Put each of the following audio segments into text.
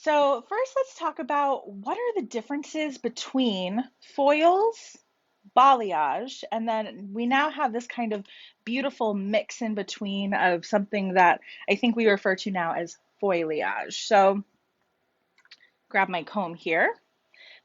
So first, let's talk about what are the differences between foils, balayage, and then we now have this kind of beautiful mix in between of something that I think we refer to now as foliage. So grab my comb here.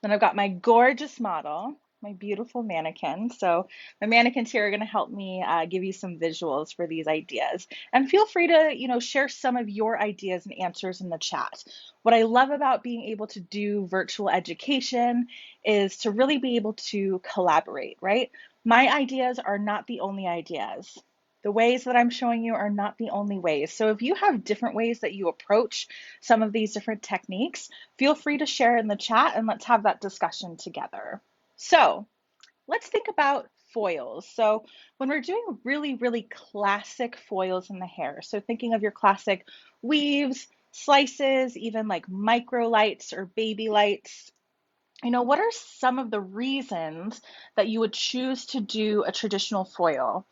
Then I've got my gorgeous model, my beautiful mannequin. So my mannequins here are going to help me give you some visuals for these ideas. And feel free to, share some of your ideas and answers in the chat. What I love about being able to do virtual education is to really be able to collaborate, right? My ideas are not the only ideas. The ways that I'm showing you are not the only ways. So if you have different ways that you approach some of these different techniques, feel free to share in the chat and let's have that discussion together. So let's think about foils. So when we're doing really, really classic foils in the hair, so thinking of your classic weaves, slices, even like micro lights or baby lights, what are some of the reasons that you would choose to do a traditional foil?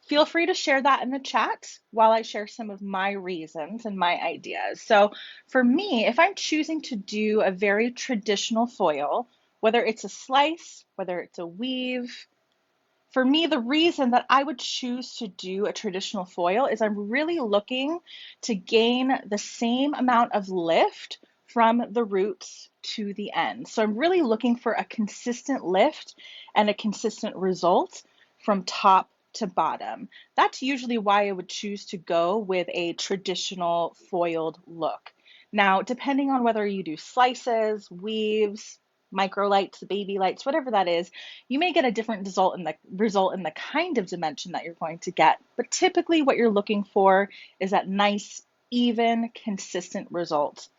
Feel free to share that in the chat while I share some of my reasons and my ideas. So for me, if I'm choosing to do a very traditional foil, whether it's a slice, whether it's a weave, for me, the reason that I would choose to do a traditional foil is I'm really looking to gain the same amount of lift from the roots to the end. So I'm really looking for a consistent lift and a consistent result from top to bottom. That's usually why I would choose to go with a traditional foiled look. Now, depending on whether you do slices, weaves, micro lights, baby lights, whatever that is, you may get a different result in the kind of dimension that you're going to get. But typically what you're looking for is that nice, even, consistent result.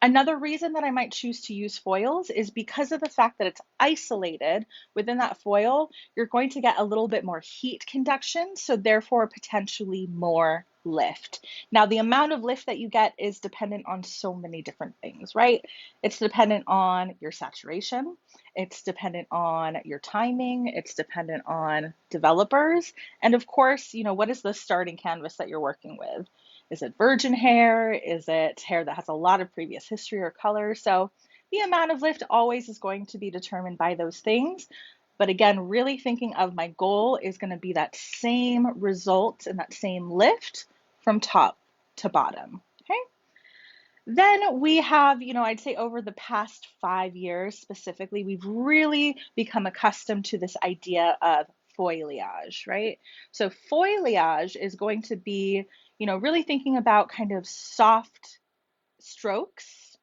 Another reason that I might choose to use foils is because of the fact that it's isolated within that foil, you're going to get a little bit more heat conduction, so therefore potentially more lift. Now, the amount of lift that you get is dependent on so many different things, right? It's dependent on your saturation, it's dependent on your timing, it's dependent on developers, and of course, what is the starting canvas that you're working with? Is it virgin hair? Is it hair that has a lot of previous history or color? So the amount of lift always is going to be determined by those things. But again, really thinking of my goal is going to be that same result and that same lift from top to bottom. Okay. Then we have, I'd say over the past 5 years specifically, we've really become accustomed to this idea of foliage, right? So foliage is going to be, really thinking about kind of soft strokes.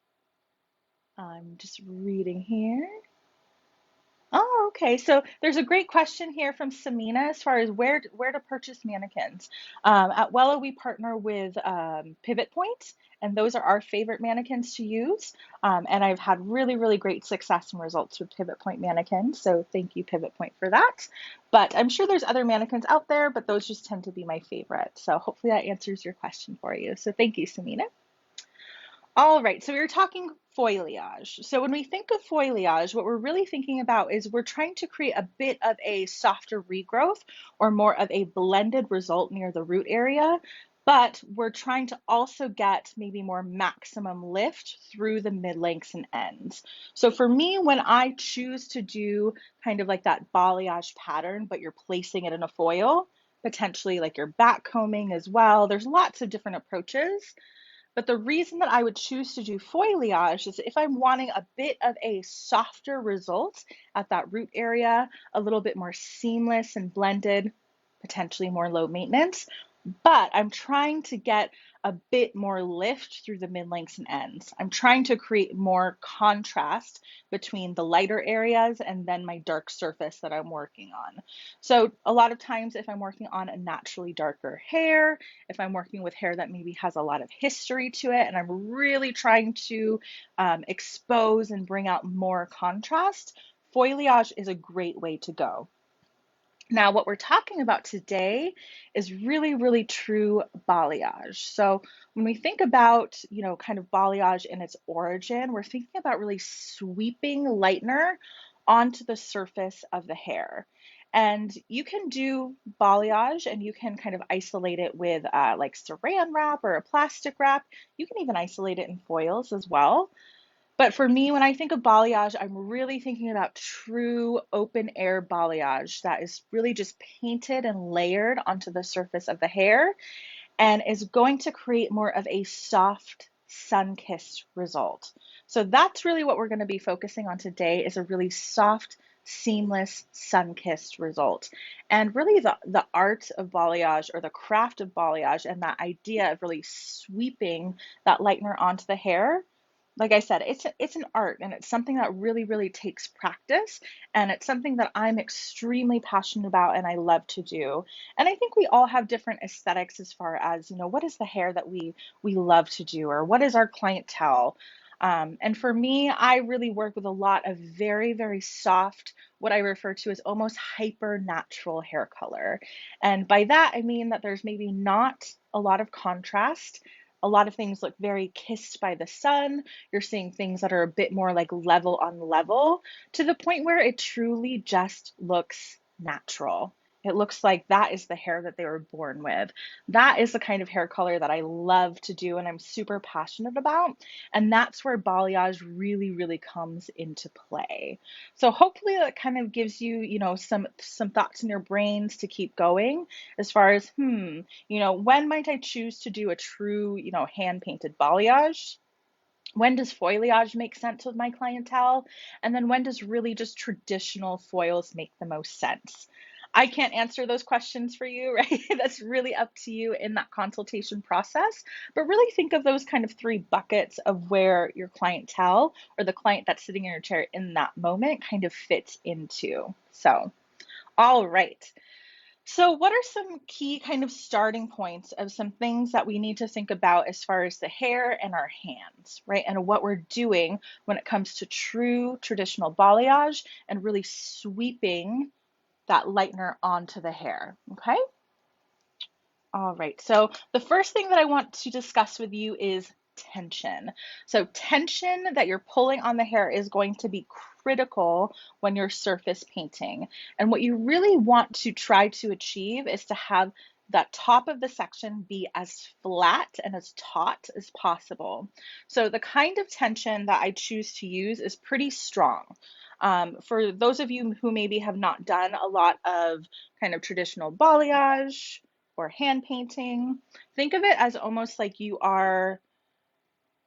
I'm just reading here. Oh, okay. So there's a great question here from Samina as far as where to purchase mannequins. At Wella, we partner with Pivot Point, and those are our favorite mannequins to use. And I've had really, really great success and results with Pivot Point mannequins. So thank you, Pivot Point, for that. But I'm sure there's other mannequins out there, but those just tend to be my favorite. So hopefully that answers your question for you. So thank you, Samina. All right, so we were talking foliage. So when we think of foliage, what we're really thinking about is we're trying to create a bit of a softer regrowth or more of a blended result near the root area, but we're trying to also get maybe more maximum lift through the mid lengths and ends. So for me, when I choose to do kind of like that balayage pattern, but you're placing it in a foil, potentially like you're back combing as well, there's lots of different approaches. But the reason that I would choose to do foliage is if I'm wanting a bit of a softer result at that root area, a little bit more seamless and blended, potentially more low maintenance, but I'm trying to get a bit more lift through the mid lengths and ends. I'm trying to create more contrast between the lighter areas and then my dark surface that I'm working on. So a lot of times if I'm working on a naturally darker hair, if I'm working with hair that maybe has a lot of history to it, and I'm really trying to expose and bring out more contrast, foliage is a great way to go. Now, what we're talking about today is really, really true balayage. So when we think about, kind of balayage in its origin, we're thinking about really sweeping lightener onto the surface of the hair. And you can do balayage and you can kind of isolate it with like saran wrap or a plastic wrap. You can even isolate it in foils as well. But for me, when I think of balayage, I'm really thinking about true open air balayage that is really just painted and layered onto the surface of the hair and is going to create more of a soft, sun-kissed result. So that's really what we're going to be focusing on today is a really soft, seamless, sun-kissed result. And really the art of balayage or the craft of balayage and that idea of really sweeping that lightener onto the hair, like I said, it's an art and it's something that really takes practice, and it's something that I'm extremely passionate about and I love to do. And I think we all have different aesthetics as far as, what is the hair that we love to do, or what is our clientele. And for me, I really work with a lot of very soft, what I refer to as almost hyper natural hair color. And by that, I mean that there's maybe not a lot of contrast. A lot of things look very kissed by the sun. You're seeing things that are a bit more like level on level, to the point where it truly just looks natural. It looks like that is the hair that they were born with. That is the kind of hair color that I love to do and I'm super passionate about. And that's where balayage really comes into play. So hopefully that kind of gives you, some thoughts in your brains to keep going as far as, when might I choose to do a true, hand painted balayage? When does foliage make sense with my clientele? And then when does really just traditional foils make the most sense? I can't answer those questions for you, right? That's really up to you in that consultation process. But really think of those kind of three buckets of where your clientele or the client that's sitting in your chair in that moment kind of fits into. So, all right. So, what are some key kind of starting points of some things that we need to think about as far as the hair and our hands, right? And what we're doing when it comes to true traditional balayage and really sweeping that lightener onto the hair, okay? All right, so the first thing that I want to discuss with you is tension. So tension that you're pulling on the hair is going to be critical when you're surface painting. And what you really want to try to achieve is to have that top of the section be as flat and as taut as possible. So the kind of tension that I choose to use is pretty strong. For those of you who maybe have not done a lot of kind of traditional balayage, or hand painting, think of it as almost like you are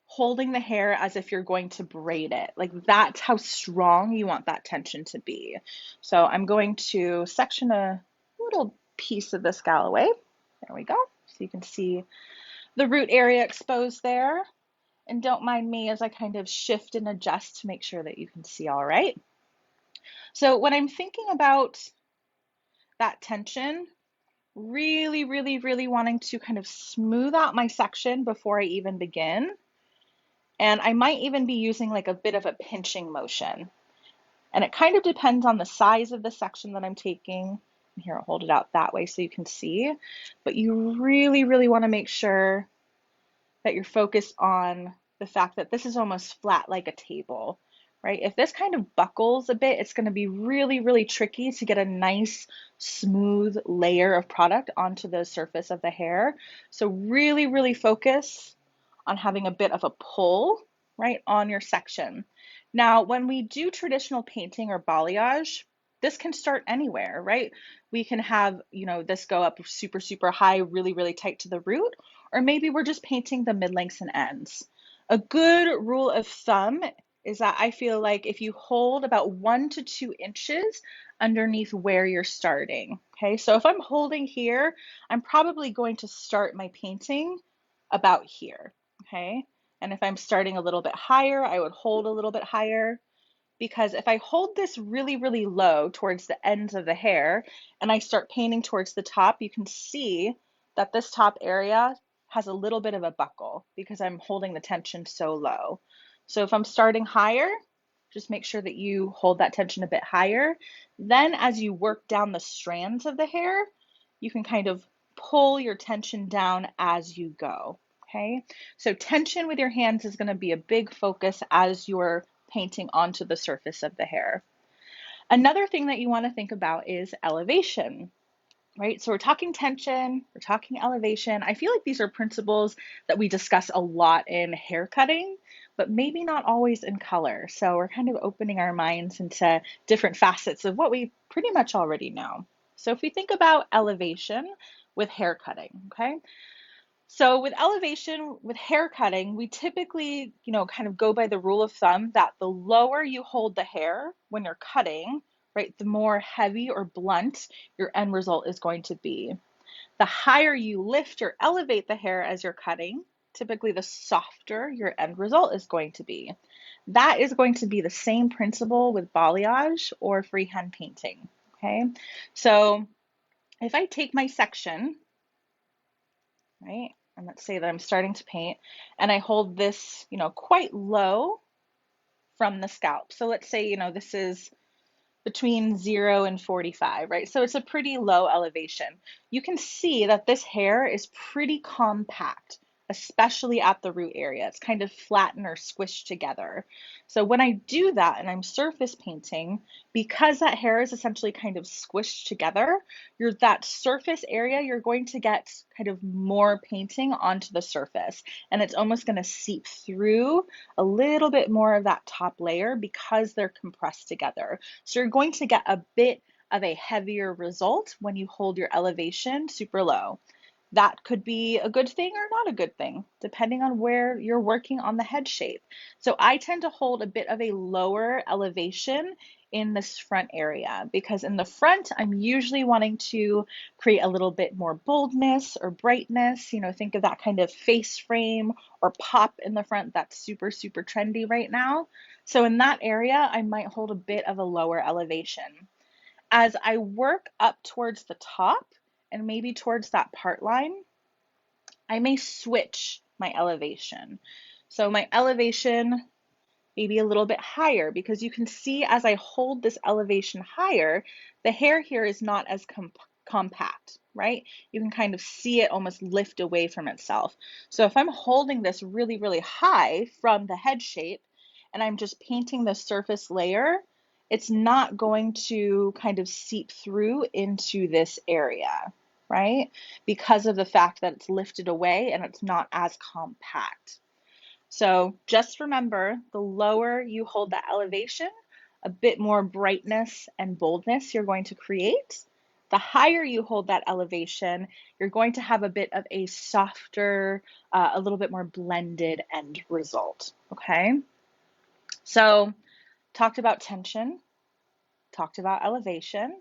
holding the hair as if you're going to braid it. Like that's how strong you want that tension to be. So I'm going to section a little piece of this gal away. There we go. So you can see the root area exposed there. And don't mind me as I kind of shift and adjust to make sure that you can see all right. So when I'm thinking about that tension, really wanting to kind of smooth out my section before I even begin. And I might even be using like a bit of a pinching motion. And it kind of depends on the size of the section that I'm taking. Here, I'll hold it out that way so you can see. But you really want to make sure that you're focused on the fact that this is almost flat like a table, right? If this kind of buckles a bit, it's going to be really tricky to get a nice smooth layer of product onto the surface of the hair. So really focus on having a bit of a pull, right, on your section. Now, when we do traditional painting or balayage, this can start anywhere, right? We can have, this go up super high, really tight to the root, or maybe we're just painting the mid-lengths and ends. A good rule of thumb is that I feel like if you hold about 1 to 2 inches underneath where you're starting, okay? So if I'm holding here, I'm probably going to start my painting about here, okay? And if I'm starting a little bit higher, I would hold a little bit higher, because if I hold this really low towards the ends of the hair and I start painting towards the top, you can see that this top area has a little bit of a buckle because I'm holding the tension so low. So if I'm starting higher, just make sure that you hold that tension a bit higher. Then as you work down the strands of the hair, you can kind of pull your tension down as you go. Okay, so tension with your hands is going to be a big focus as you're painting onto the surface of the hair. Another thing that you want to think about is elevation, right? So we're talking tension, we're talking elevation. I feel like these are principles that we discuss a lot in hair cutting, but maybe not always in color. So we're kind of opening our minds into different facets of what we pretty much already know. So if we think about elevation with hair cutting, okay? So with elevation, with hair cutting, we typically, kind of go by the rule of thumb that the lower you hold the hair when you're cutting, right, the more heavy or blunt your end result is going to be. The higher you lift or elevate the hair as you're cutting, typically the softer your end result is going to be. That is going to be the same principle with balayage or freehand painting, okay? So if I take my section, right? And let's say that I'm starting to paint and I hold this, quite low from the scalp. So let's say, this is between 0 and 45, right? So it's a pretty low elevation. You can see that this hair is pretty compact, especially at the root area. It's kind of flattened or squished together. So when I do that and I'm surface painting, because that hair is essentially kind of squished together, that surface area, you're going to get kind of more painting onto the surface. And it's almost going to seep through a little bit more of that top layer because they're compressed together. So you're going to get a bit of a heavier result when you hold your elevation super low. That could be a good thing or not a good thing, depending on where you're working on the head shape. So I tend to hold a bit of a lower elevation in this front area because in the front, I'm usually wanting to create a little bit more boldness or brightness. Think of that kind of face frame or pop in the front that's super, super trendy right now. So in that area, I might hold a bit of a lower elevation. As I work up towards the top and maybe towards that part line, I may switch my elevation. So my elevation maybe a little bit higher because you can see as I hold this elevation higher, the hair here is not as compact, right? You can kind of see it almost lift away from itself. So if I'm holding this really, really high from the head shape and I'm just painting the surface layer, it's not going to kind of seep through into this area, right? Because of the fact that it's lifted away and it's not as compact. So just remember, the lower you hold that elevation, a bit more brightness and boldness you're going to create. The higher you hold that elevation, you're going to have a bit of a softer, a little bit more blended end result, okay? So talked about tension, talked about elevation.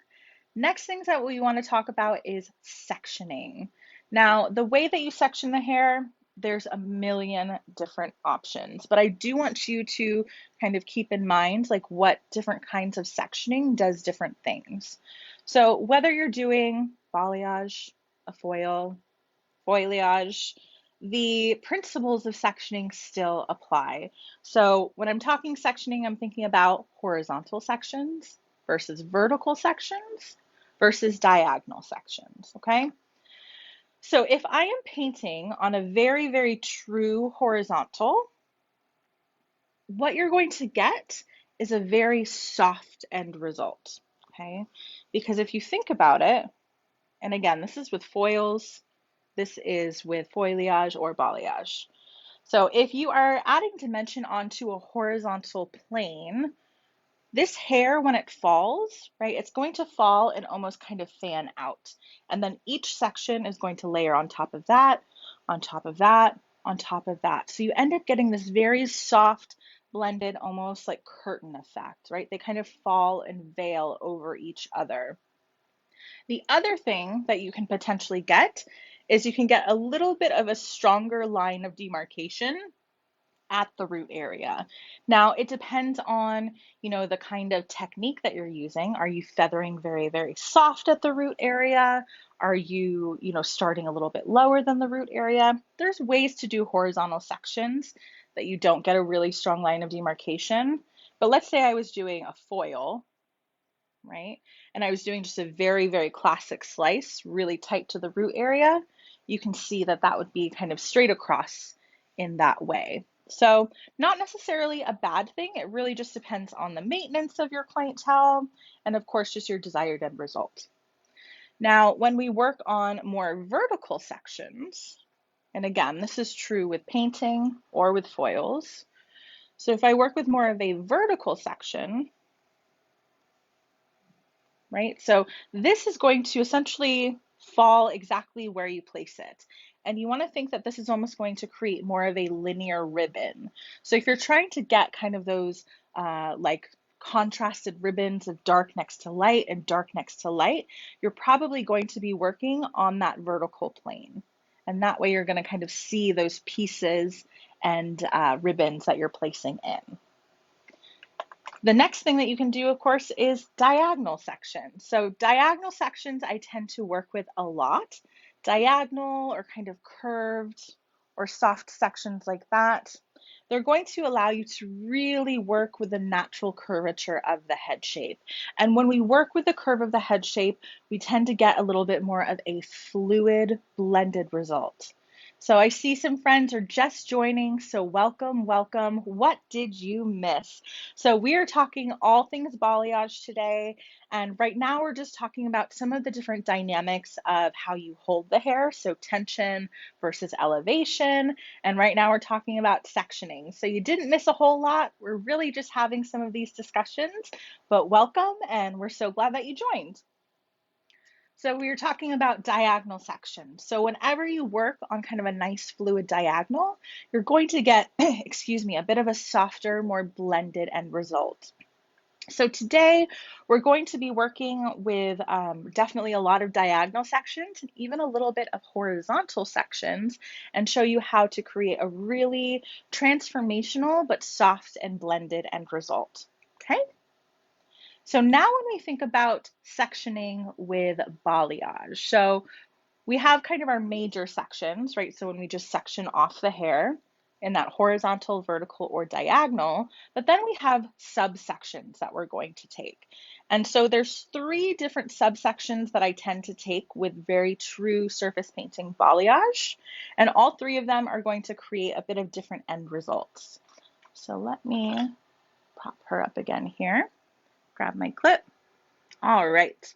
Next things that we want to talk about is sectioning. Now, the way that you section the hair, there's a million different options, but I do want you to kind of keep in mind like what different kinds of sectioning does different things. So whether you're doing balayage, a foil, foliage, the principles of sectioning still apply. So when I'm talking sectioning, I'm thinking about horizontal sections versus vertical sections versus diagonal sections, okay? So if I am painting on a very, very true horizontal, what you're going to get is a very soft end result, okay? Because if you think about it, and again, this is with foils, this is with foliage or balayage. So if you are adding dimension onto a horizontal plane, this hair, when it falls, right, it's going to fall and almost kind of fan out. And then each section is going to layer on top of that, on top of that, on top of that. So you end up getting this very soft, blended, almost like curtain effect, right? They kind of fall and veil over each other. The other thing that you can potentially get is you can get a little bit of a stronger line of demarcation at the root area. Now, it depends on, the kind of technique that you're using. Are you feathering very, very soft at the root area? Are you, starting a little bit lower than the root area? There's ways to do horizontal sections that you don't get a really strong line of demarcation. But let's say I was doing a foil, right? And I was doing just a very, very classic slice, really tight to the root area. You can see that that would be kind of straight across in that way. So not necessarily a bad thing. It really just depends on the maintenance of your clientele and of course just your desired end result. Now, when we work on more vertical sections, and again, this is true with painting or with foils. So if I work with more of a vertical section, right? So this is going to essentially fall exactly where you place it. And you want to think that this is almost going to create more of a linear ribbon. So if you're trying to get kind of those like contrasted ribbons of dark next to light and dark next to light, you're probably going to be working on that vertical plane. And that way you're going to kind of see those pieces and ribbons that you're placing in. The next thing that you can do, of course, is diagonal sections. So diagonal sections I tend to work with a lot. Diagonal or kind of curved or soft sections like that. They're going to allow you to really work with the natural curvature of the head shape. And when we work with the curve of the head shape, we tend to get a little bit more of a fluid, blended result. So I see some friends are just joining, so welcome, welcome. What did you miss? So we are talking all things balayage today, and right now we're just talking about some of the different dynamics of how you hold the hair, so tension versus elevation, and right now we're talking about sectioning. So you didn't miss a whole lot. We're really just having some of these discussions, but welcome, and we're so glad that you joined. So we were talking about diagonal sections. So whenever you work on kind of a nice fluid diagonal, you're going to get, excuse me, a bit of a softer, more blended end result. So today we're going to be working with definitely a lot of diagonal sections and even a little bit of horizontal sections and show you how to create a really transformational but soft and blended end result. Okay? So now when we think about sectioning with balayage, so we have kind of our major sections, right? So when we just section off the hair in that horizontal, vertical, or diagonal, but then we have subsections that we're going to take. And so there's three different subsections that I tend to take with very true surface painting balayage, and all three of them are going to create a bit of different end results. So let me pop her up again here, grab my clip. All right.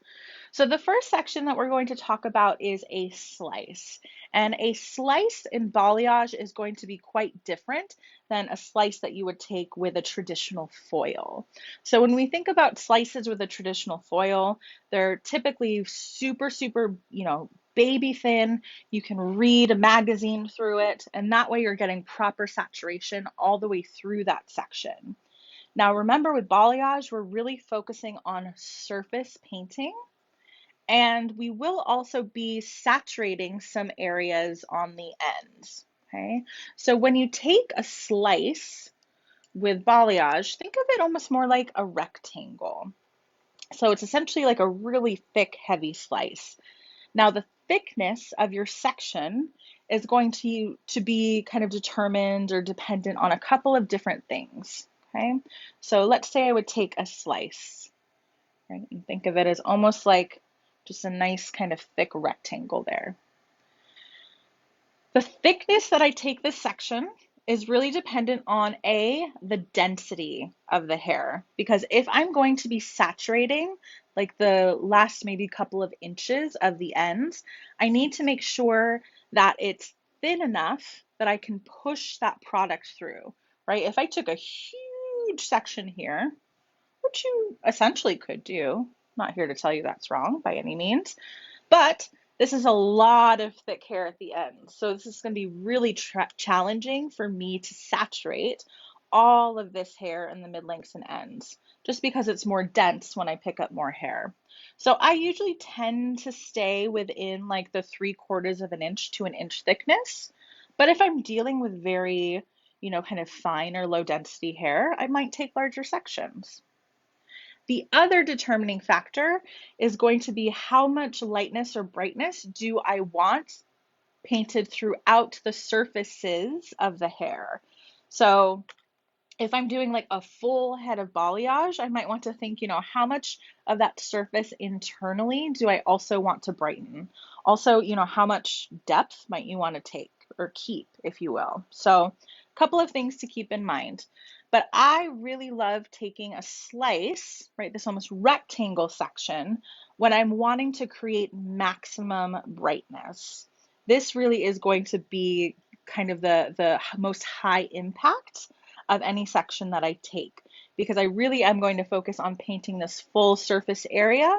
So the first section that we're going to talk about is a slice. And a slice in balayage is going to be quite different than a slice that you would take with a traditional foil. So when we think about slices with a traditional foil, they're typically super, super, baby thin. You can read a magazine through it, and that way you're getting proper saturation all the way through that section. Now remember, with balayage, we're really focusing on surface painting, and we will also be saturating some areas on the ends, okay? So when you take a slice with balayage, think of it almost more like a rectangle. So it's essentially like a really thick, heavy slice. Now the thickness of your section is going to be kind of determined or dependent on a couple of different things, okay? So let's say I would take a slice, right? And think of it as almost like just a nice kind of thick rectangle there. The thickness that I take this section is really dependent on the density of the hair, because if I'm going to be saturating like the last maybe couple of inches of the ends, I need to make sure that it's thin enough that I can push that product through, right? If I took a huge section here, which you essentially could do, I'm not here to tell you that's wrong by any means, but this is a lot of thick hair at the end. So this is going to be really challenging for me to saturate all of this hair in the mid lengths and ends, just because it's more dense when I pick up more hair. So I usually tend to stay within like the 3/4 of an inch to an inch thickness. But if I'm dealing with very, kind of fine or low density hair, I might take larger sections. The other determining factor is going to be how much lightness or brightness do I want painted throughout the surfaces of the hair. So if I'm doing like a full head of balayage, I might want to think, how much of that surface internally do I also want to brighten? Also, how much depth might you want to take or keep, if you will? So couple of things to keep in mind. But I really love taking a slice, right, this almost rectangle section, when I'm wanting to create maximum brightness. This really is going to be kind of the most high impact of any section that I take, because I really am going to focus on painting this full surface area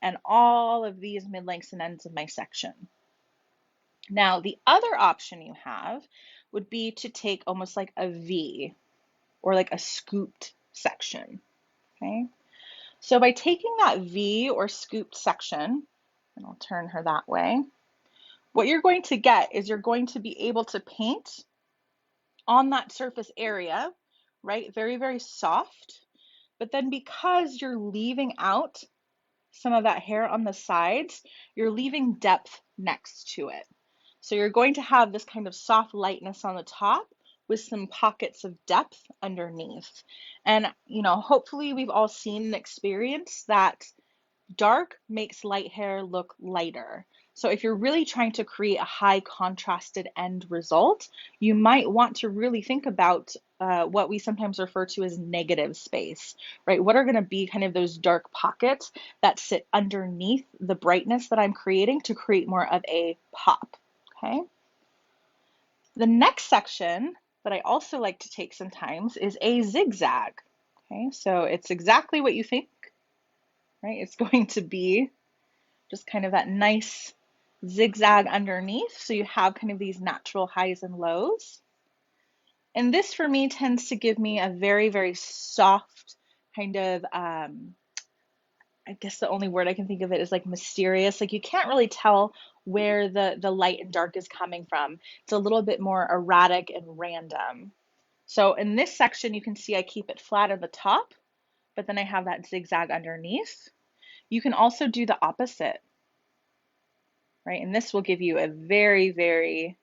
and all of these mid-lengths and ends of my section. Now, the other option you have would be to take almost like a V or like a scooped section, okay? So by taking that V or scooped section, and I'll turn her that way, what you're going to get is you're going to be able to paint on that surface area, right? Very, very soft. But then because you're leaving out some of that hair on the sides, you're leaving depth next to it. So you're going to have this kind of soft lightness on the top with some pockets of depth underneath. And, hopefully we've all seen and experienced that dark makes light hair look lighter. So if you're really trying to create a high contrasted end result, you might want to really think about what we sometimes refer to as negative space, right? What are going to be kind of those dark pockets that sit underneath the brightness that I'm creating to create more of a pop, okay? The next section that I also like to take sometimes is a zigzag, okay? So it's exactly what you think, right? It's going to be just kind of that nice zigzag underneath. So you have kind of these natural highs and lows. And this for me tends to give me a very, very soft kind of, I guess the only word I can think of it is like mysterious. Like you can't really tell where the light and dark is coming from. It's a little bit more erratic and random. So in this section, you can see I keep it flat at the top, but then I have that zigzag underneath. You can also do the opposite, right? And this will give you a very, very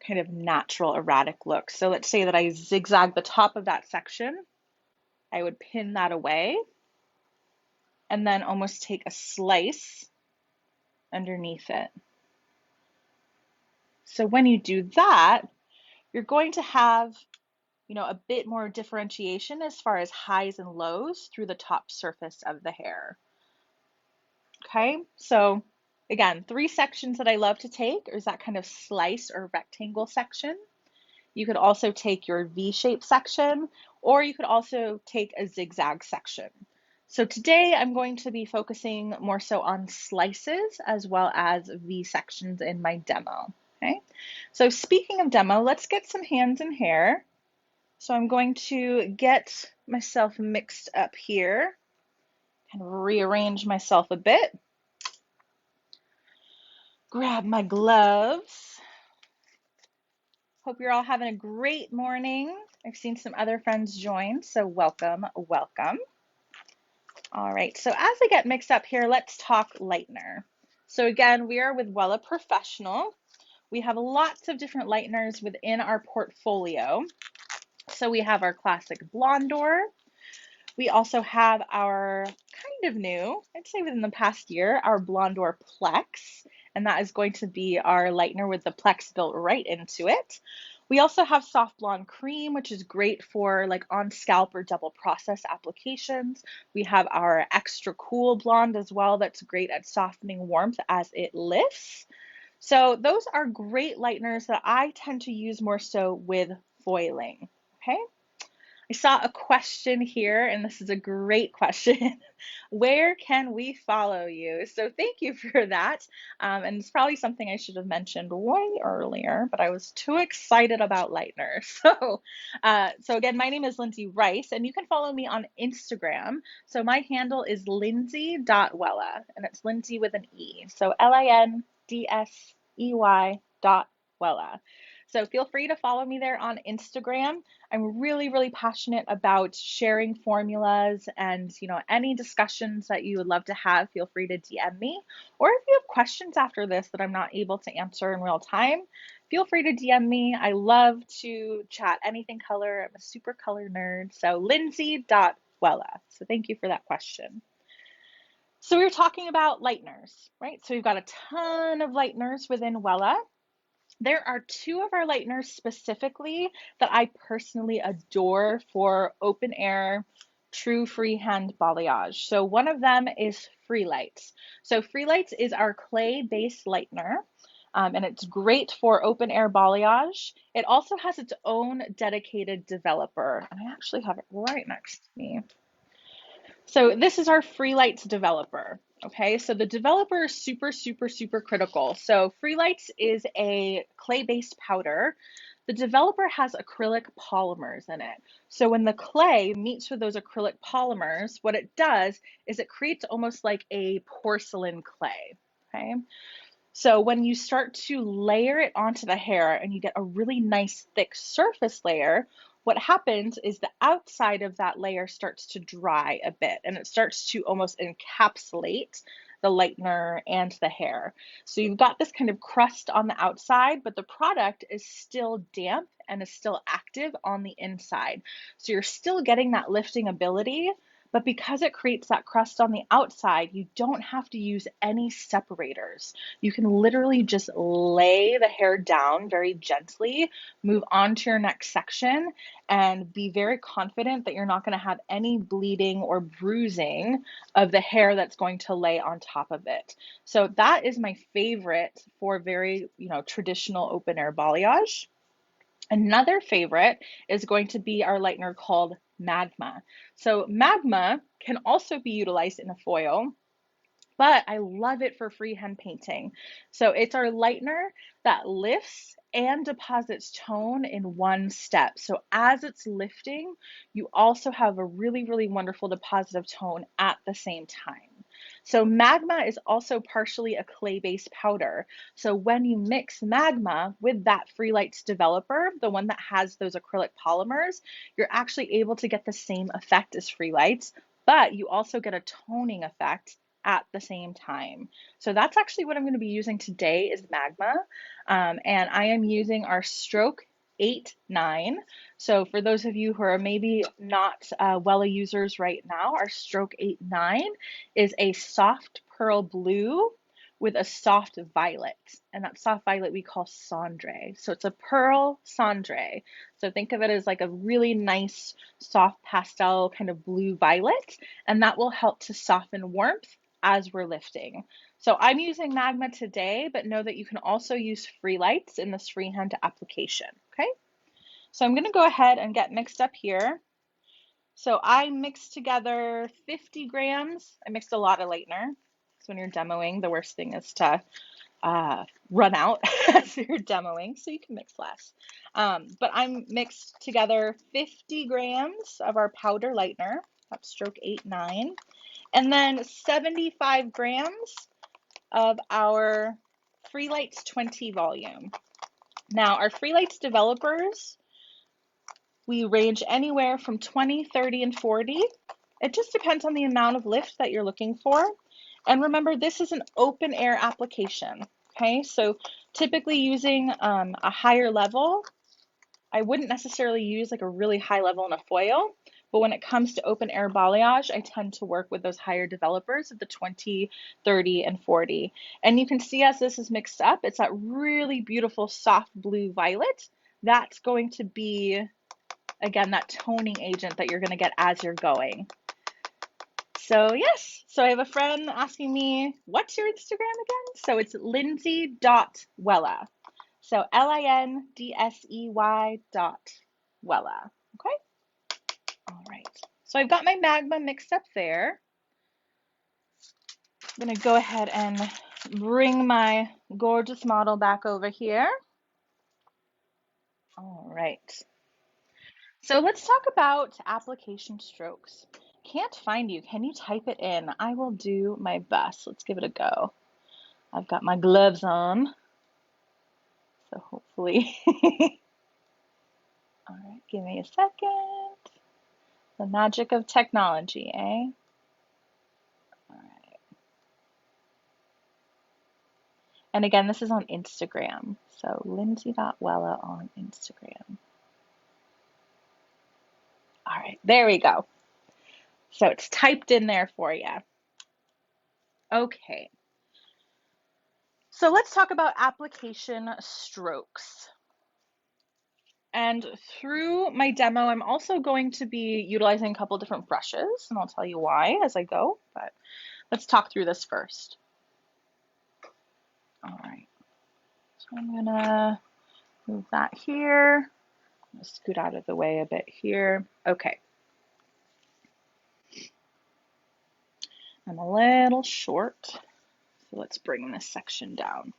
kind of natural erratic look. So let's say that I zigzag the top of that section. I would pin that away and then almost take a slice underneath it. So when you do that, you're going to have, a bit more differentiation as far as highs and lows through the top surface of the hair. Okay, so again, 3 sections that I love to take is that kind of slice or rectangle section. You could also take your V-shaped section, or you could also take a zigzag section. So today I'm going to be focusing more so on slices as well as V sections in my demo. Okay, so speaking of demo, let's get some hands and hair. So I'm going to get myself mixed up here, kind of rearrange myself a bit. Grab my gloves. Hope you're all having a great morning. I've seen some other friends join, so welcome, welcome. All right, so as I get mixed up here, let's talk lightener. So again, we are with Wella Professional. We have lots of different lighteners within our portfolio. So we have our classic Blondor. We also have our kind of new, I'd say within the past year, our Blondor Plex, and that is going to be our lightener with the Plex built right into it. We also have Soft Blonde Cream, which is great for like on scalp or double process applications. We have our Extra Cool Blonde as well, that's great at softening warmth as it lifts. So those are great lighteners that I tend to use more so with foiling, okay? I saw a question here, and this is a great question. Where can we follow you? So thank you for that. And it's probably something I should have mentioned way earlier, but I was too excited about Lightner. So again, my name is Lindsay Rice, and you can follow me on Instagram. So my handle is lindsay.wella, and it's Lindsay with an E. So LINDSEY.Wella. So feel free to follow me there on Instagram. I'm really, really passionate about sharing formulas and, any discussions that you would love to have, feel free to DM me. Or if you have questions after this that I'm not able to answer in real time, feel free to DM me. I love to chat anything color. I'm a super color nerd. So lindsay.wella. So thank you for that question. So we were talking about lighteners, right? So we've got a ton of lighteners within Wella. There are two of our lighteners specifically that I personally adore for open air, true freehand balayage. So one of them is Free Lights. So Free Lights is our clay-based lightener, and it's great for open air balayage. It also has its own dedicated developer, and I actually have it right next to me. So this is our Freelights developer. Okay, so the developer is super, super, super critical. So Freelights is a clay-based powder. The developer has acrylic polymers in it. So when the clay meets with those acrylic polymers, what it does is it creates almost like a porcelain clay. Okay, so when you start to layer it onto the hair and you get a really nice thick surface layer, what happens is the outside of that layer starts to dry a bit and it starts to almost encapsulate the lightener and the hair. So you've got this kind of crust on the outside, but the product is still damp and is still active on the inside. So you're still getting that lifting ability, but because it creates that crust on the outside, you don't have to use any separators. You can literally just lay the hair down very gently, move on to your next section, and be very confident that you're not going to have any bleeding or bruising of the hair that's going to lay on top of it. So that is my favorite for very, traditional open air balayage. Another favorite is going to be our lightener called Magma. So Magma can also be utilized in a foil, but I love it for freehand painting. So it's our lightener that lifts and deposits tone in one step. So as it's lifting, you also have a really, really wonderful deposit of tone at the same time. So magma is also partially a clay-based powder. So when you mix magma with that Free Lights developer, the one that has those acrylic polymers, you're actually able to get the same effect as Free Lights, but you also get a toning effect at the same time. So that's actually what I'm going to be using today is magma. And I am using our stroke 8-9. So for those of you who are maybe not Wella users right now, our stroke 8-9 is a soft pearl blue with a soft violet. And that soft violet we call cendre. So it's a pearl cendre. So think of it as like a really nice soft pastel kind of blue violet. And that will help to soften warmth as we're lifting. So I'm using Magma today, but know that you can also use Free Lights in this freehand application, okay? So I'm gonna go ahead and get mixed up here. So I mixed together 50 grams. I mixed a lot of lightener. So when you're demoing, the worst thing is to run out as you're demoing, so you can mix less. But I'm mixed together 50 grams of our powder lightener, that's stroke 8-9, and then 75 grams of our Free Lights 20 volume. Now, our Free Lights developers, we range anywhere from 20, 30, and 40. It just depends on the amount of lift that you're looking for. And remember, this is an open air application, okay? So typically using a higher level, I wouldn't necessarily use like a really high level in a foil, but when it comes to open air balayage, I tend to work with those higher developers of the 20, 30, and 40. And you can see as this is mixed up, it's that really beautiful soft blue violet. That's going to be, again, that toning agent that you're going to get as you're going. So yes, so I have a friend asking me, what's your Instagram again? So it's lindsay.wella. So Lindsey Wella. Okay. All right. So I've got my magma mixed up there. I'm going to go ahead and bring my gorgeous model back over here. All right. So let's talk about application strokes. Can't find you. Can you type it in? I will do my best. Let's give it a go. I've got my gloves on. So hopefully. All right, give me a second. The magic of technology, eh? All right. And again, this is on Instagram. So lindsay.wella on Instagram. All right, there we go. So it's typed in there for you. Okay. So let's talk about application strokes. And through my demo, I'm also going to be utilizing a couple different brushes, and I'll tell you why as I go, but let's talk through this first. All right, so I'm gonna move that here. I'm gonna scoot out of the way a bit here. Okay. I'm a little short, so let's bring this section down.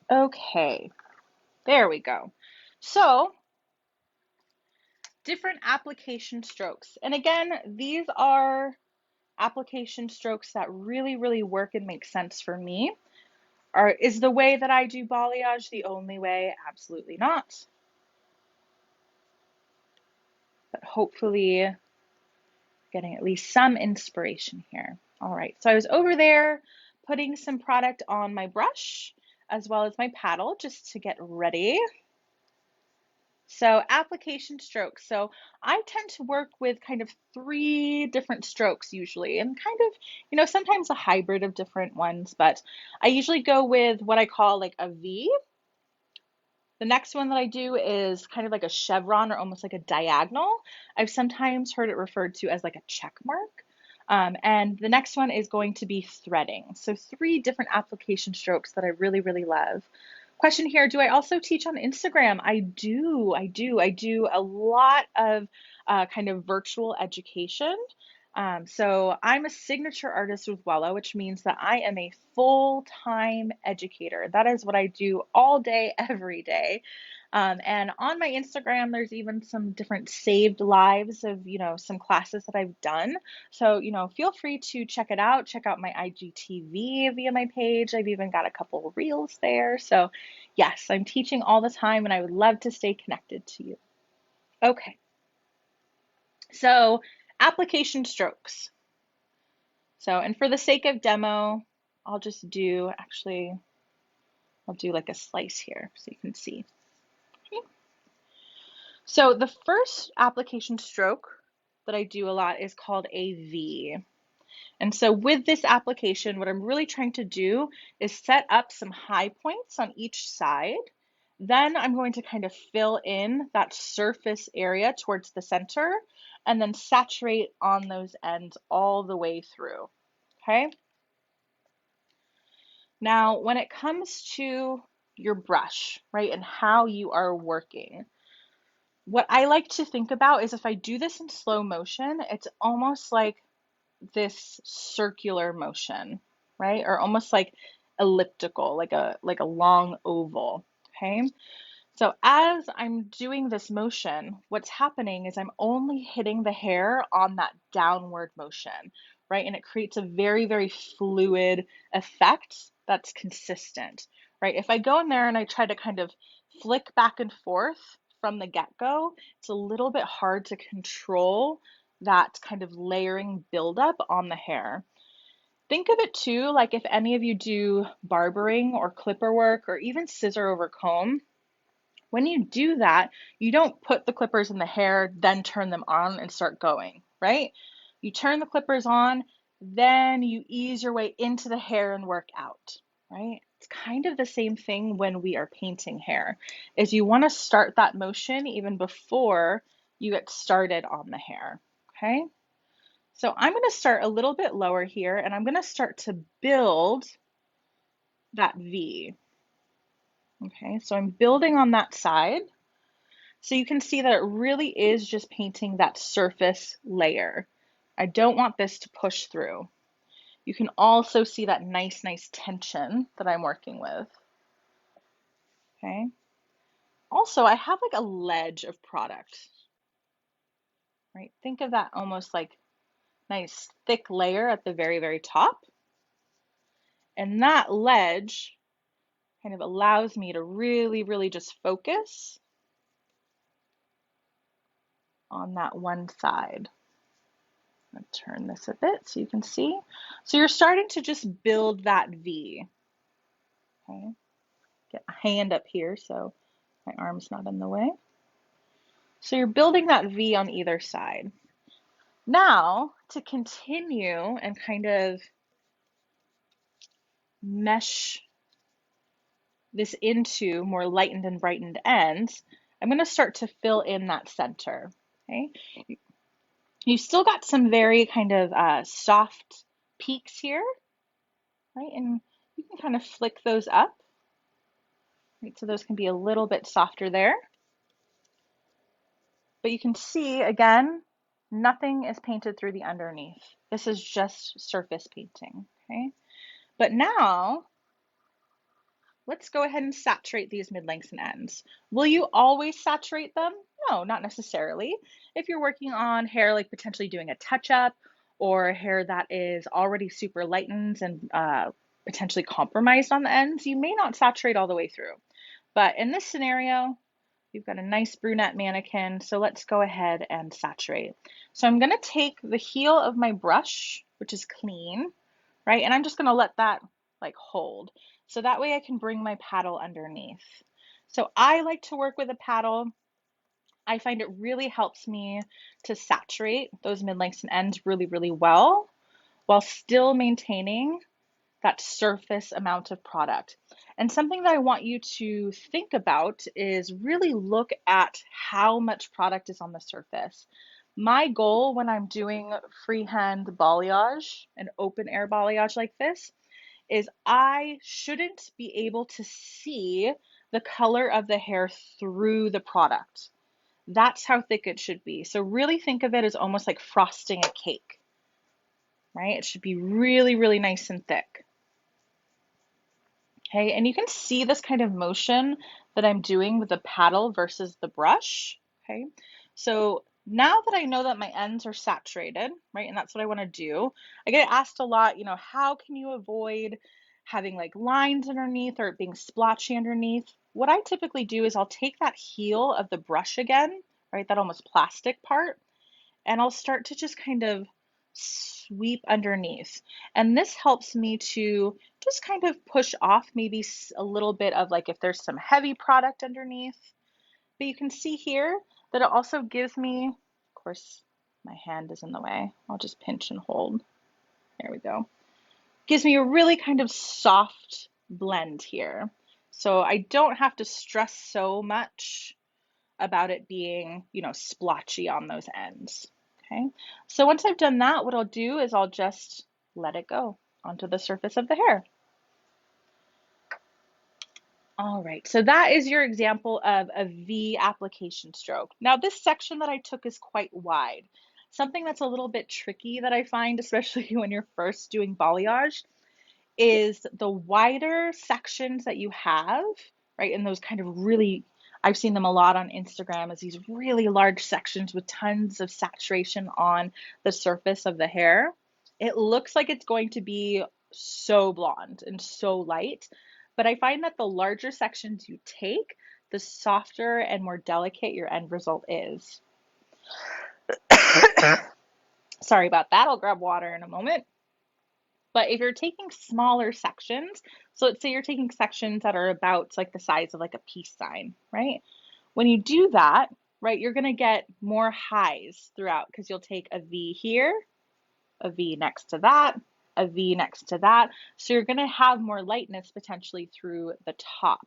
Okay, there we go. So, different application strokes. And again, these are application strokes that really work and make sense for me. Is the way that I do balayage the only way? Absolutely not. But hopefully getting at least some inspiration here. All right, so I was over there putting some product on my brush as well as my paddle just to get ready. So application strokes. So I tend to work with kind of 3 different strokes usually, and kind of, sometimes a hybrid of different ones, but I usually go with what I call like a V. The next one that I do is kind of like a chevron or almost like a diagonal. I've sometimes heard it referred to as like a check mark. And the next one is going to be threading. So 3 different application strokes that I really love. Question here, do I also teach on Instagram? I do. I do a lot of kind of virtual education. So I'm a signature artist with Wella, which means that I am a full-time educator. That is what I do all day, every day. And on my Instagram, there's even some different saved lives of, some classes that I've done. So, feel free to check it out. Check out my IGTV via my page. I've even got a couple reels there. So, yes, I'm teaching all the time and I would love to stay connected to you. Okay. So, application strokes. So, and for the sake of demo, I'll just do, actually, I'll do like a slice here so you can see. Okay. So the first application stroke that I do a lot is called a V. And so with this application, what I'm really trying to do is set up some high points on each side. Then I'm going to kind of fill in that surface area towards the center and then saturate on those ends all the way through. Okay. Now, when it comes to your brush, right, and how you are working, what I like to think about is if I do this in slow motion, it's almost like this circular motion, right? Or almost like elliptical, like a long oval, okay? So as I'm doing this motion, what's happening is I'm only hitting the hair on that downward motion, right? And it creates a very fluid effect that's consistent, right? If I go in there and I try to kind of flick back and forth from the get-go, it's a little bit hard to control that kind of layering buildup on the hair. Think of it too, like if any of you do barbering or clipper work or even scissor over comb, when you do that, you don't put the clippers in the hair, then turn them on and start going, right? You turn the clippers on, then you ease your way into the hair and work out, right? It's kind of the same thing when we are painting hair, is you want to start that motion even before you get started on the hair, okay? So I'm going to start a little bit lower here and I'm going to start to build that V. Okay, so I'm building on that side. So you can see that it really is just painting that surface layer. I don't want this to push through. You can also see that nice tension that I'm working with. Okay. Also, I have like a ledge of product, right? Think of that almost like nice thick layer at the very top. And that ledge kind of allows me to really just focus on that one side. I'm going to turn this a bit so you can see. So you're starting to just build that V. Okay, get a hand up here so my arm's not in the way. So you're building that V on either side. Now, to continue and kind of mesh this into more lightened and brightened ends, I'm going to start to fill in that center. Okay, you still got some very kind of soft peaks here, right? And you can kind of flick those up, right? So those can be a little bit softer there. But you can see, again, nothing is painted through the underneath. This is just surface painting, okay? But now, let's go ahead and saturate these mid-lengths and ends. Will you always saturate them? No, not necessarily. If you're working on hair, like potentially doing a touch-up, or hair that is already super lightened and potentially compromised on the ends, you may not saturate all the way through. But in this scenario, we've got a nice brunette mannequin, so let's go ahead and saturate. So I'm gonna take the heel of my brush, which is clean, right? And I'm just gonna let that like hold. So that way I can bring my paddle underneath. So I like to work with a paddle. I find it really helps me to saturate those mid-lengths and ends really, really well while still maintaining that surface amount of product. And something that I want you to think about is really look at how much product is on the surface. My goal when I'm doing freehand balayage, an open air balayage like this, is I shouldn't be able to see the color of the hair through the product. That's how thick it should be. So really think of it as almost like frosting a cake, right? It should be really, really nice and thick. Okay, and you can see this kind of motion that I'm doing with the paddle versus the brush. Okay, so now that I know that my ends are saturated, right, and that's what I want to do, I get asked a lot, how can you avoid having like lines underneath or it being splotchy underneath? What I typically do is I'll take that heel of the brush again, right, that almost plastic part, and I'll start to just kind of sweep underneath. And this helps me to just kind of push off maybe a little bit of like if there's some heavy product underneath. But you can see here that it also gives me, of course, my hand is in the way. I'll just pinch and hold. There we go. Gives me a really kind of soft blend here. So I don't have to stress so much about it being, splotchy on those ends. Okay, so once I've done that, what I'll do is I'll just let it go onto the surface of the hair. All right, so that is your example of a V application stroke. Now this section that I took is quite wide. Something that's a little bit tricky that I find, especially when you're first doing balayage, is the wider sections that you have, right? And those kind of really, I've seen them a lot on Instagram as these really large sections with tons of saturation on the surface of the hair. It looks like it's going to be so blonde and so light, but I find that the larger sections you take, the softer and more delicate your end result is. Sorry about that. I'll grab water in a moment. But if you're taking smaller sections, so let's say you're taking sections that are about like the size of like a peace sign, right? When you do that, right, you're going to get more highs throughout because you'll take a V here, a V next to that, a V next to that. So you're going to have more lightness potentially through the top.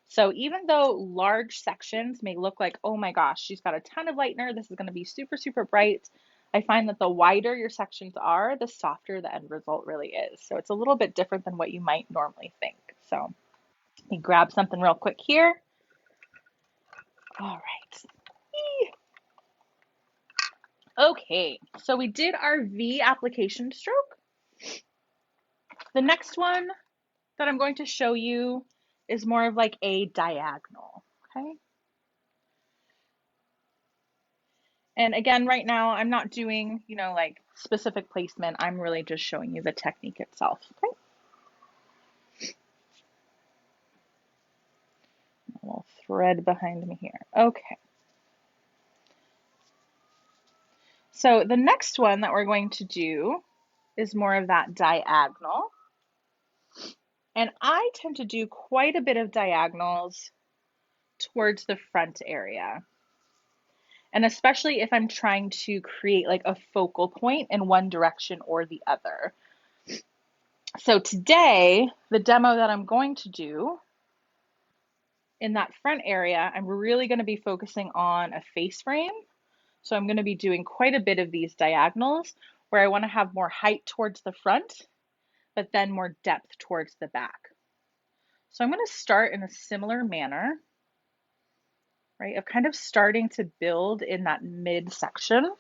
So even though large sections may look like, oh my gosh, she's got a ton of lightener, this is going to be super, super bright, I find that the wider your sections are, the softer the end result really is. So it's a little bit different than what you might normally think. So let me grab something real quick here. All right. Okay, so we did our V application stroke. The next one that I'm going to show you is more of like a diagonal, okay? And again, right now I'm not doing, like specific placement. I'm really just showing you the technique itself, okay? A little thread behind me here. Okay. So the next one that we're going to do is more of that diagonal. And I tend to do quite a bit of diagonals towards the front area. And especially if I'm trying to create like a focal point in one direction or the other. So today, the demo that I'm going to do in that front area, I'm really going to be focusing on a face frame. So I'm going to be doing quite a bit of these diagonals where I want to have more height towards the front, but then more depth towards the back. So I'm going to start in a similar manner, right, of kind of starting to build in that midsection.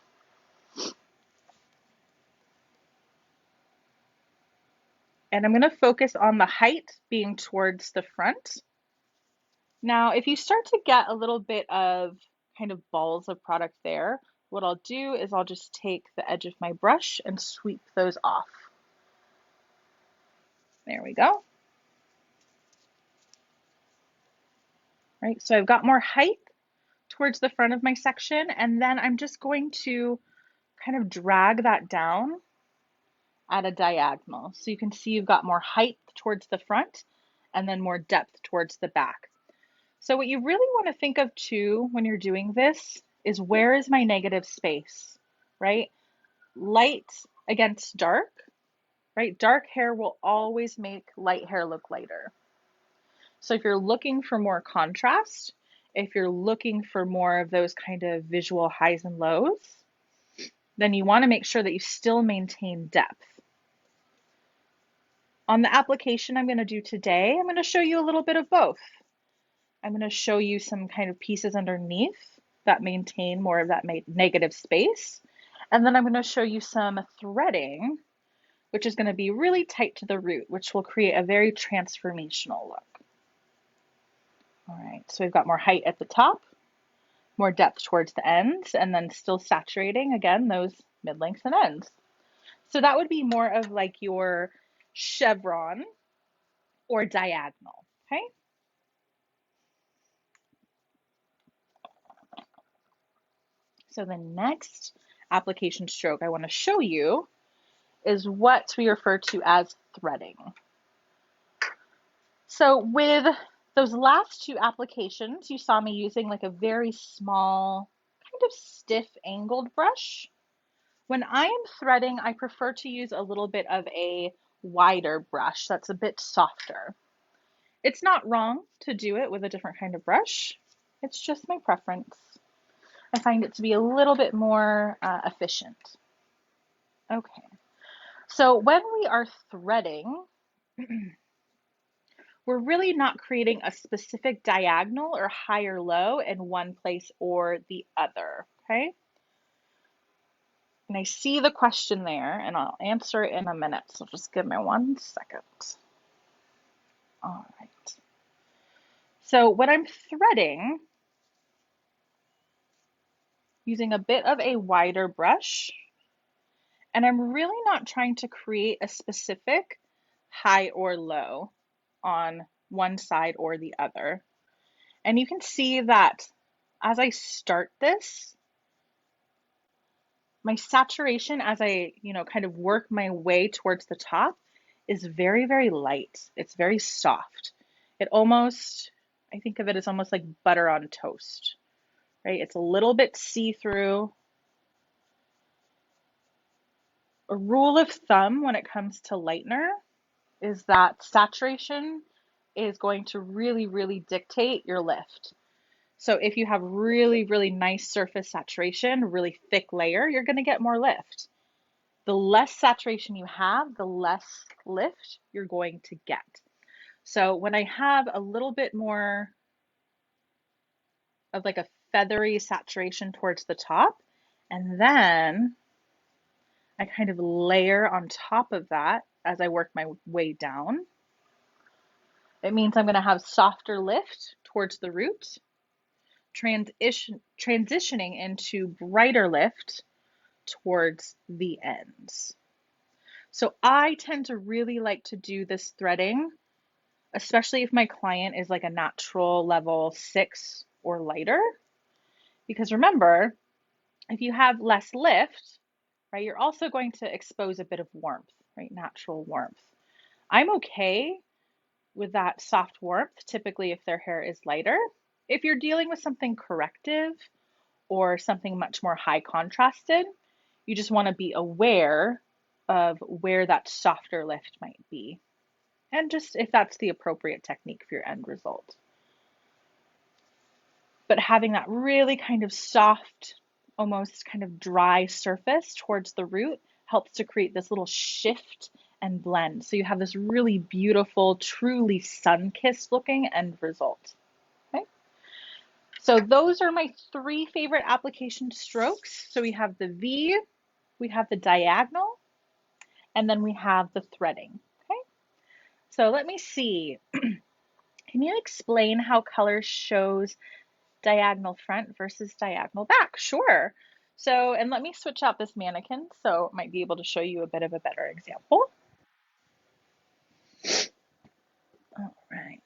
And I'm going to focus on the height being towards the front. Now, if you start to get a little bit of kind of balls of product there, what I'll do is I'll just take the edge of my brush and sweep those off. There we go. Right, so I've got more height towards the front of my section, and then I'm just going to kind of drag that down at a diagonal. So you can see you've got more height towards the front and then more depth towards the back. So what you really want to think of too when you're doing this is, where is my negative space, right? Light against dark, right? Dark hair will always make light hair look lighter. So if you're looking for more contrast, if you're looking for more of those kind of visual highs and lows, then you want to make sure that you still maintain depth. On the application I'm going to do today, I'm going to show you a little bit of both. I'm going to show you some kind of pieces underneath that maintain more of that negative space. And then I'm going to show you some threading, which is going to be really tight to the root, which will create a very transformational look. All right, so we've got more height at the top, more depth towards the ends, and then still saturating, again, those mid-lengths and ends. So that would be more of like your chevron or diagonal, okay? So the next application stroke I want to show you is what we refer to as threading. So with those last two applications, you saw me using like a very small, kind of stiff angled brush. When I am threading, I prefer to use a little bit of a wider brush that's a bit softer. It's not wrong to do it with a different kind of brush. It's just my preference. I find it to be a little bit more efficient. Okay, so when we are threading, we're really not creating a specific diagonal or high or low in one place or the other, okay? And I see the question there, and I'll answer it in a minute, so just give me 1 second. All right. So when I'm threading, using a bit of a wider brush, and I'm really not trying to create a specific high or low on one side or the other. And you can see that as I start this, my saturation as I, kind of work my way towards the top is very, very light. It's very soft. It almost, I think of it as almost like butter on toast, right? It's a little bit see-through. A rule of thumb when it comes to lightener is that saturation is going to really, really dictate your lift. So if you have really, really nice surface saturation, really thick layer, you're going to get more lift. The less saturation you have, the less lift you're going to get. So when I have a little bit more of like a feathery saturation towards the top, and then I kind of layer on top of that as I work my way down, it means I'm going to have softer lift towards the root, transitioning into brighter lift towards the ends. So I tend to really like to do this threading, especially if my client is like a natural level 6 or lighter. Because remember, if you have less lift, right, you're also going to expose a bit of warmth, right, natural warmth. I'm okay with that soft warmth, typically if their hair is lighter. If you're dealing with something corrective or something much more high contrasted. You just want to be aware of where that softer lift might be, and just if that's the appropriate technique for your end result. But having that really kind of soft, almost kind of dry surface towards the root helps to create this little shift and blend. So you have this really beautiful, truly sun-kissed looking end result. Okay. So those are my three favorite application strokes. So we have the V, we have the diagonal, and then we have the threading. Okay. So let me see. Can you explain how color shows diagonal front versus diagonal back? Sure. So, and let me switch out this mannequin so I might be able to show you a bit of a better example. All right.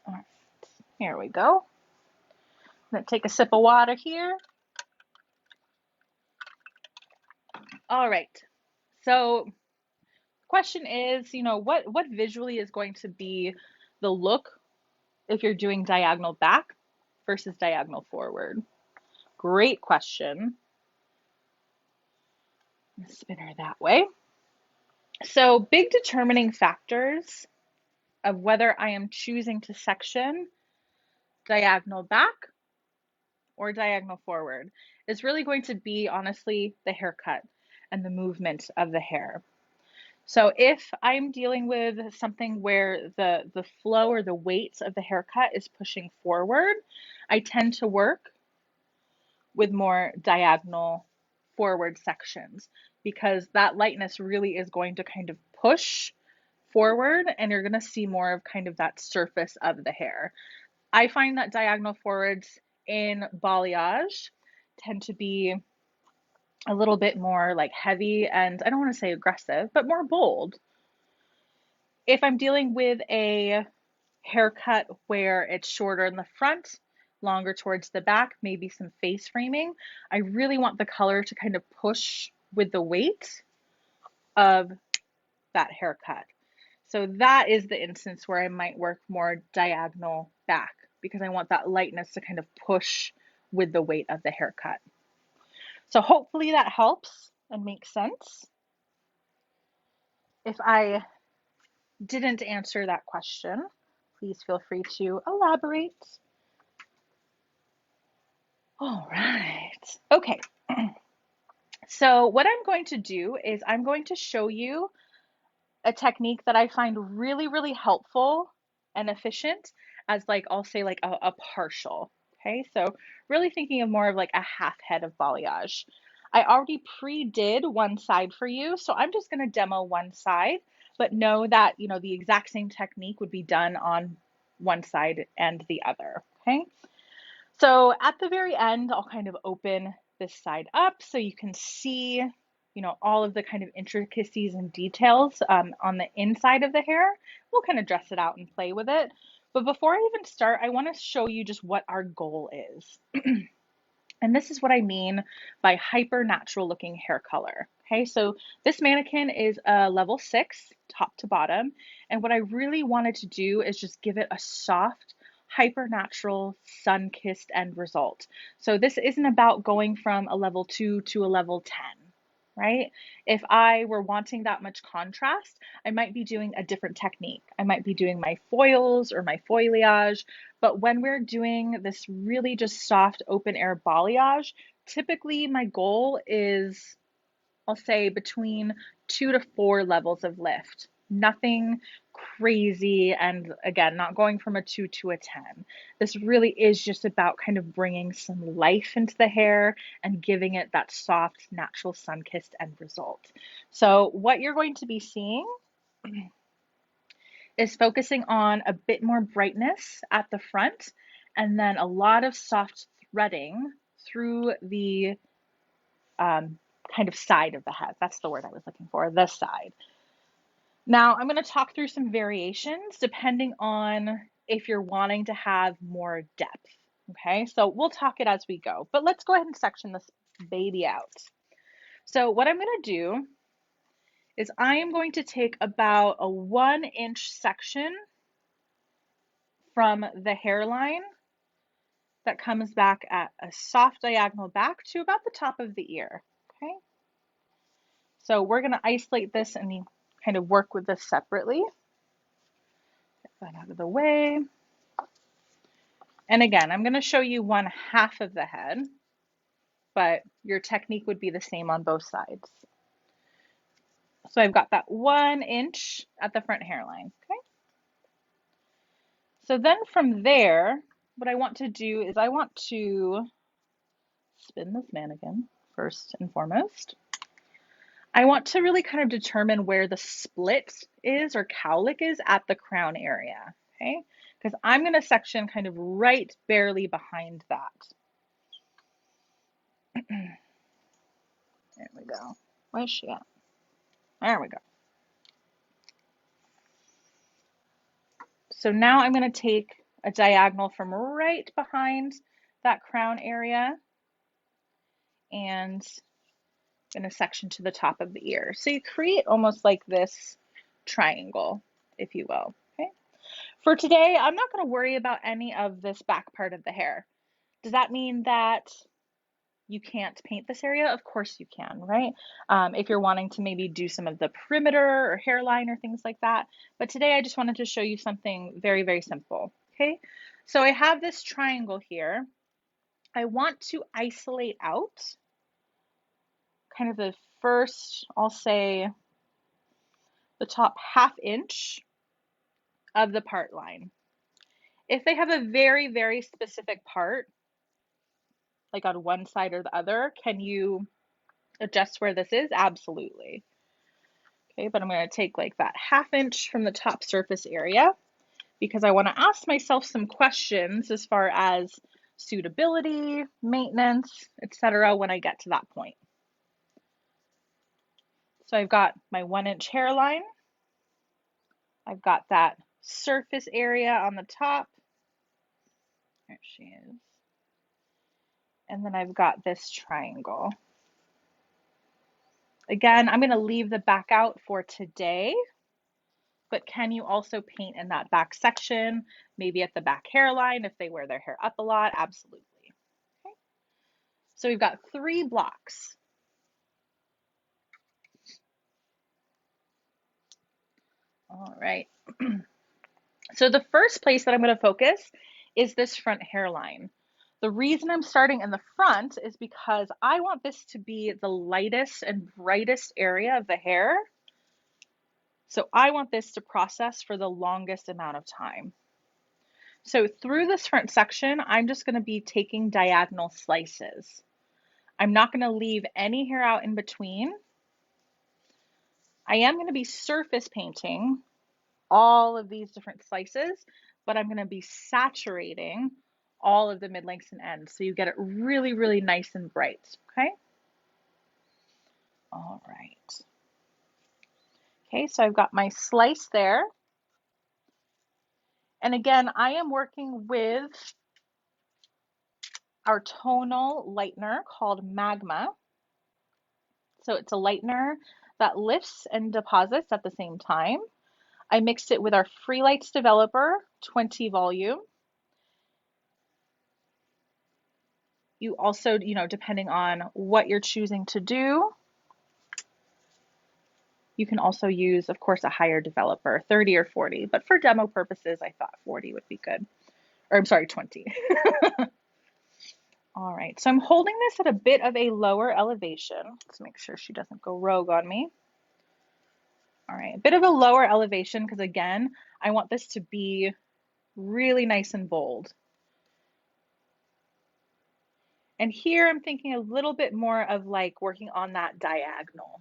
All right. Here we go. I'm going to take a sip of water here. All right. So, question is, what visually is going to be the look if you're doing diagonal back versus diagonal forward? Great question. Spin her that way. So, big determining factors of whether I am choosing to section diagonal back or diagonal forward is really going to be, honestly, the haircut and the movement of the hair. So if I'm dealing with something where the flow or the weight of the haircut is pushing forward, I tend to work with more diagonal forward sections because that lightness really is going to kind of push forward and you're going to see more of kind of that surface of the hair. I find that diagonal forwards in balayage tend to be a little bit more like heavy and I don't want to say aggressive, but more bold. If I'm dealing with a haircut where it's shorter in the front, longer towards the back, maybe some face framing, I really want the color to kind of push with the weight of that haircut. So that is the instance where I might work more diagonal back because I want that lightness to kind of push with the weight of the haircut. So hopefully that helps and makes sense. If I didn't answer that question, please feel free to elaborate. All right. Okay. So what I'm going to do is I'm going to show you a technique that I find really, really helpful and efficient as like, I'll say like a partial. Okay. So really thinking of more of like a half head of balayage. I already pre-did one side for you. So I'm just going to demo one side, but know that, the exact same technique would be done on one side and the other. Okay. So at the very end, I'll kind of open this side up so you can see, all of the kind of intricacies and details on the inside of the hair. We'll kind of dress it out and play with it. But before I even start, I want to show you just what our goal is. And this is what I mean by hyper natural looking hair color. Okay, so this mannequin is a level 6, top to bottom. And what I really wanted to do is just give it a soft, hyper natural, sun kissed end result. So this isn't about going from a level 2 to a level 10. Right? If I were wanting that much contrast, I might be doing a different technique. I might be doing my foils or my foliage, but when we're doing this really just soft open air balayage, typically my goal is, I'll say between 2 to 4 levels of lift. Nothing crazy, and again, not going from a 2 to a 10. This really is just about kind of bringing some life into the hair and giving it that soft, natural sun-kissed end result. So what you're going to be seeing is focusing on a bit more brightness at the front and then a lot of soft threading through the kind of side of the head. That's the word I was looking for, the side. Now I'm going to talk through some variations depending on if you're wanting to have more depth. Okay, so we'll talk it as we go, but let's go ahead and section this baby out. So what I'm going to do is I am going to take about a 1-inch section from the hairline that comes back at a soft diagonal back to about the top of the ear. Okay, so we're going to isolate this and kind of work with this separately. Get that out of the way. And again, I'm going to show you one half of the head, but your technique would be the same on both sides. So I've got that 1 inch at the front hairline. Okay. So then from there, what I want to do is I want to spin this mannequin first and foremost. I want to really kind of determine where the split is or cowlick is at the crown area. Okay. Because I'm going to section kind of right barely behind that. There we go. Where's she at? There we go. So now I'm going to take a diagonal from right behind that crown area and I'm going to section to the top of the ear. So you create almost like this triangle, if you will. Okay. For today, I'm not going to worry about any of this back part of the hair. Does that mean that you can't paint this area? Of course you can, right? If you're wanting to maybe do some of the perimeter or hairline or things like that. But today I just wanted to show you something very, very simple. Okay, so I have this triangle here. I want to isolate out kind of the first, I'll say, the top ½ inch of the part line. If they have a very, very specific part, like on one side or the other, can you adjust where this is? Absolutely. Okay, but I'm going to take like that ½ inch from the top surface area because I want to ask myself some questions as far as suitability, maintenance, etc. when I get to that point. So I've got my 1 inch hairline. I've got that surface area on the top. There she is. And then I've got this triangle. Again, I'm going to leave the back out for today, but can you also paint in that back section, maybe at the back hairline if they wear their hair up a lot? Absolutely. Okay. So we've got 3 blocks. All right. So the first place that I'm going to focus is this front hairline. The reason I'm starting in the front is because I want this to be the lightest and brightest area of the hair. So I want this to process for the longest amount of time. So through this front section, I'm just going to be taking diagonal slices. I'm not going to leave any hair out in between. I am going to be surface painting all of these different slices, but I'm going to be saturating all of the mid lengths and ends. So you get it really, really nice and bright. Okay. All right. Okay, so I've got my slice there. And again, I am working with our tonal lightener called Magma. So it's a lightener that lifts and deposits at the same time. I mixed it with our Free Lights Developer 20 volume. You also, depending on what you're choosing to do, you can also use, of course, a higher developer, 30 or 40. But for demo purposes, I thought 40 would be good. Or I'm sorry, 20. All right, so I'm holding this at a bit of a lower elevation. Let's make sure she doesn't go rogue on me. All right, a bit of a lower elevation because again, I want this to be really nice and bold. And here I'm thinking a little bit more of like working on that diagonal.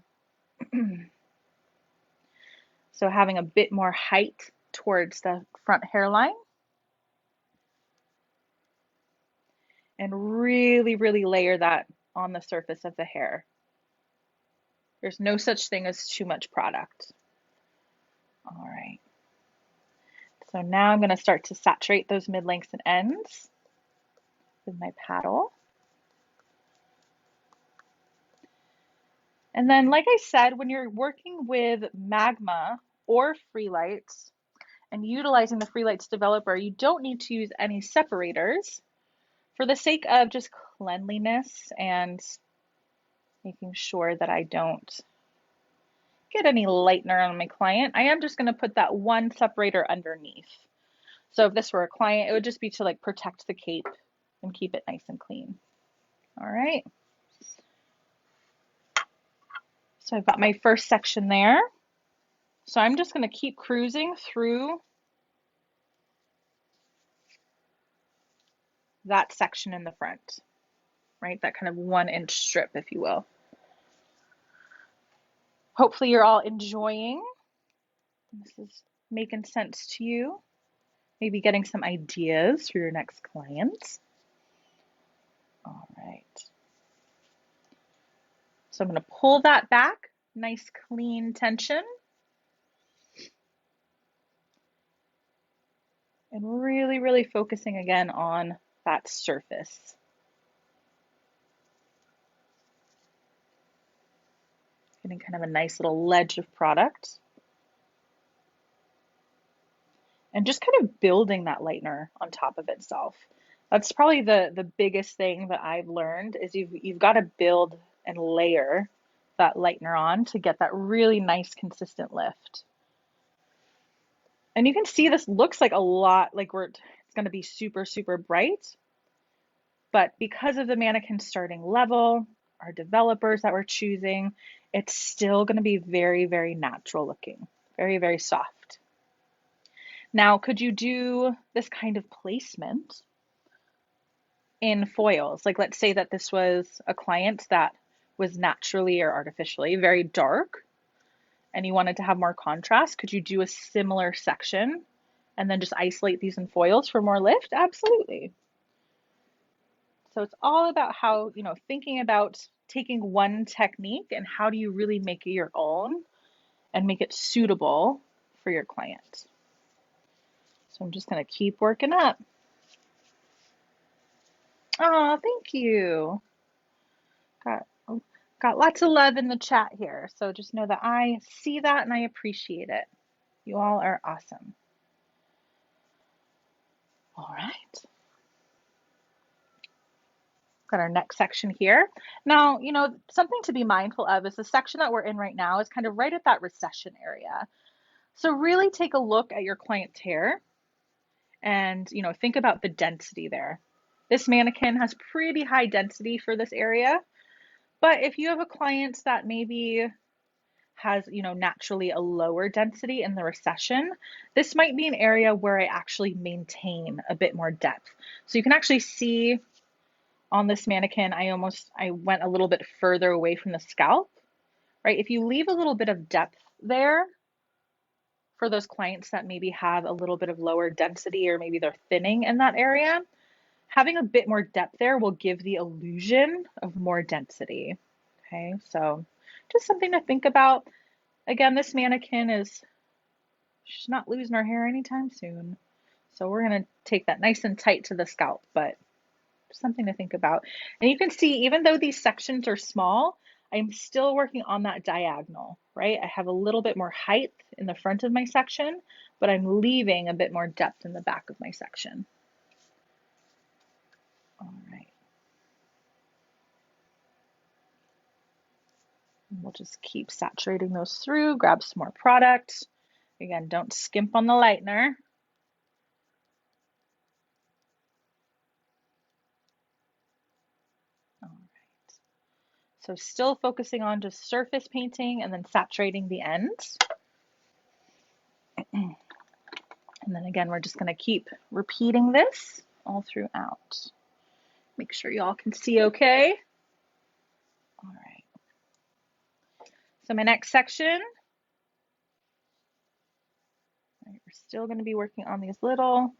So having a bit more height towards the front hairline. And really, really layer that on the surface of the hair. There's no such thing as too much product. All right. So now I'm going to start to saturate those mid lengths and ends with my paddle. And then, like I said, when you're working with Magma or Free Lights, And utilizing the Free Lights developer, you don't need to use any separators for the sake of just cleanliness and making sure that I don't get any lightener on my client. I am just going to put that one separator underneath. So if this were a client, it would just be to like protect the cape and keep it nice and clean. All right. So I've got my first section there. So I'm just going to keep cruising through that section in the front, right? That kind of 1-inch strip, if you will. Hopefully you're all enjoying. This is making sense to you. Maybe getting some ideas for your next clients. All right. So I'm going to pull that back, nice clean tension. And really, really focusing again on that surface. Getting kind of a nice little ledge of product. And just kind of building that lightener on top of itself. That's probably the biggest thing that I've learned is you've got to build and layer that lightener on to get that really nice consistent lift. And you can see this looks like a lot like it's going to be super, super bright. But because of the mannequin starting level, our developers that we're choosing, it's still going to be very, very natural looking, very, very soft. Now, could you do this kind of placement in foils? Like, let's say that this was a client that was naturally or artificially very dark and you wanted to have more contrast. Could you do a similar section and then just isolate these in foils for more lift? Absolutely. So it's all about how, thinking about taking one technique and how do you really make it your own and make it suitable for your client. So I'm just going to keep working up. Oh, thank you. Got lots of love in the chat here. So just know that I see that and I appreciate it. You all are awesome. All right. Got our next section here. Now, something to be mindful of is the section that we're in right now is kind of right at that recession area. So really take a look at your client's hair and, think about the density there. This mannequin has pretty high density for this area, but if you have a client that maybe has, naturally a lower density in the recession, this might be an area where I actually maintain a bit more depth. So you can actually see on this mannequin, I went a little bit further away from the scalp, right? If you leave a little bit of depth there for those clients that maybe have a little bit of lower density or maybe they're thinning in that area, having a bit more depth there will give the illusion of more density. Okay, so just something to think about. Again, this mannequin she's not losing her hair anytime soon. So we're going to take that nice and tight to the scalp, but something to think about. And you can see, even though these sections are small, I'm still working on that diagonal, right? I have a little bit more height in the front of my section, but I'm leaving a bit more depth in the back of my section. All right. We'll just keep saturating those through, grab some more product. Again, don't skimp on the lightener. All right. So still focusing on just surface painting and then saturating the ends. And then again, we're just going to keep repeating this all throughout. Make sure you all can see okay. All right. So my next section, we're still going to be working on these little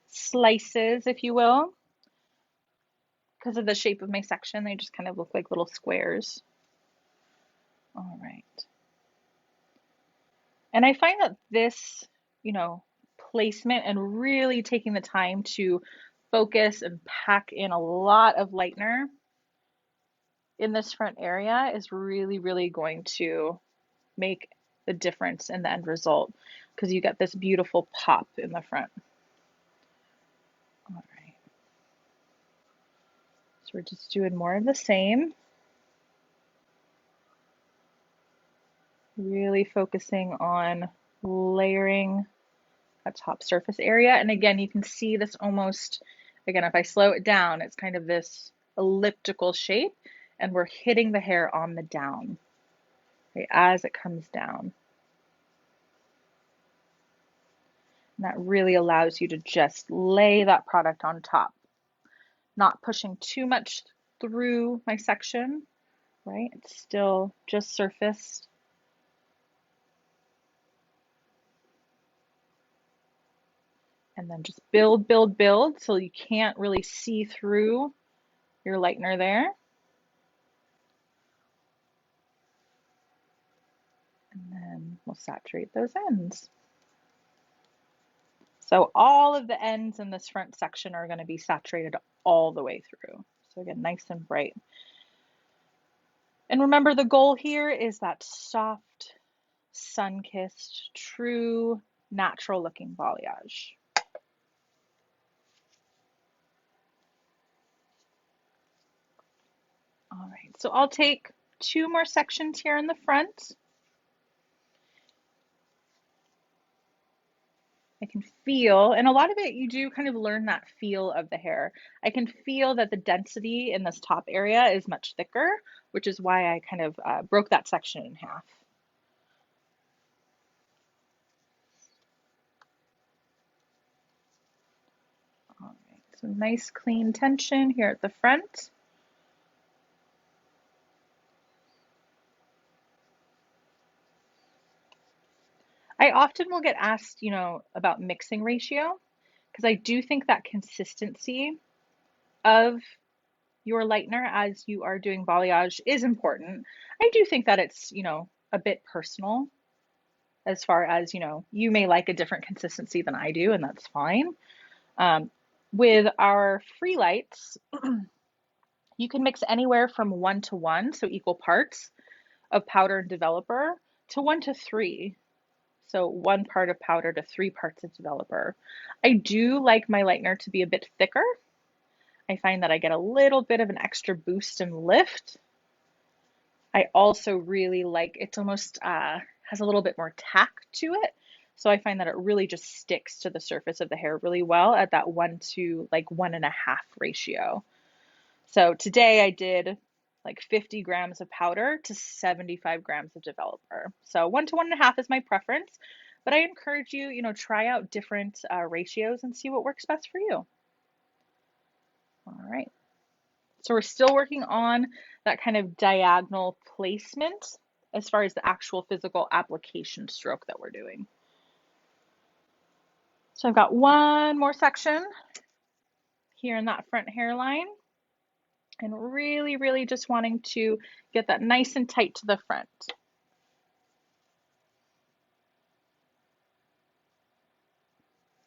slices, if you will. Because of the shape of my section, they just kind of look like little squares. All right. And I find that this, placement and really taking the time to focus and pack in a lot of lightener in this front area is really, really going to make the difference in the end result because you get this beautiful pop in the front. All right. So we're just doing more of the same. Really focusing on layering that top surface area. And again, you can see this almost, again, if I slow it down, it's kind of this elliptical shape, and we're hitting the hair on the down, right, as it comes down. And that really allows you to just lay that product on top, not pushing too much through my section, right? It's still just surfaced. And then just build, build, build so you can't really see through your lightener there. And then we'll saturate those ends. So all of the ends in this front section are going to be saturated all the way through. So again, nice and bright. And remember, the goal here is that soft, sun-kissed, true, natural looking balayage. All right, so I'll take 2 more sections here in the front. I can feel, and a lot of it, you do kind of learn that feel of the hair. I can feel that the density in this top area is much thicker, which is why I kind of broke that section in half. All right, so nice clean tension here at the front. I often will get asked, about mixing ratio, because I do think that consistency of your lightener as you are doing balayage is important. I do think that it's, a bit personal as far as, you may like a different consistency than I do, and that's fine. With our free lights, you can mix anywhere from 1 to 1, so equal parts of powder and developer, to 1 to 3. So 1 part of powder to 3 parts of developer. I do like my lightener to be a bit thicker. I find that I get a little bit of an extra boost and lift. I also really like, it's almost has a little bit more tack to it. So I find that it really just sticks to the surface of the hair really well at that 1 to like 1.5 ratio. So today I did like 50 grams of powder to 75 grams of developer. So 1 to 1.5 is my preference, but I encourage you, try out different ratios and see what works best for you. All right. So we're still working on that kind of diagonal placement as far as the actual physical application stroke that we're doing. So I've got 1 more section here in that front hairline, and really, really just wanting to get that nice and tight to the front.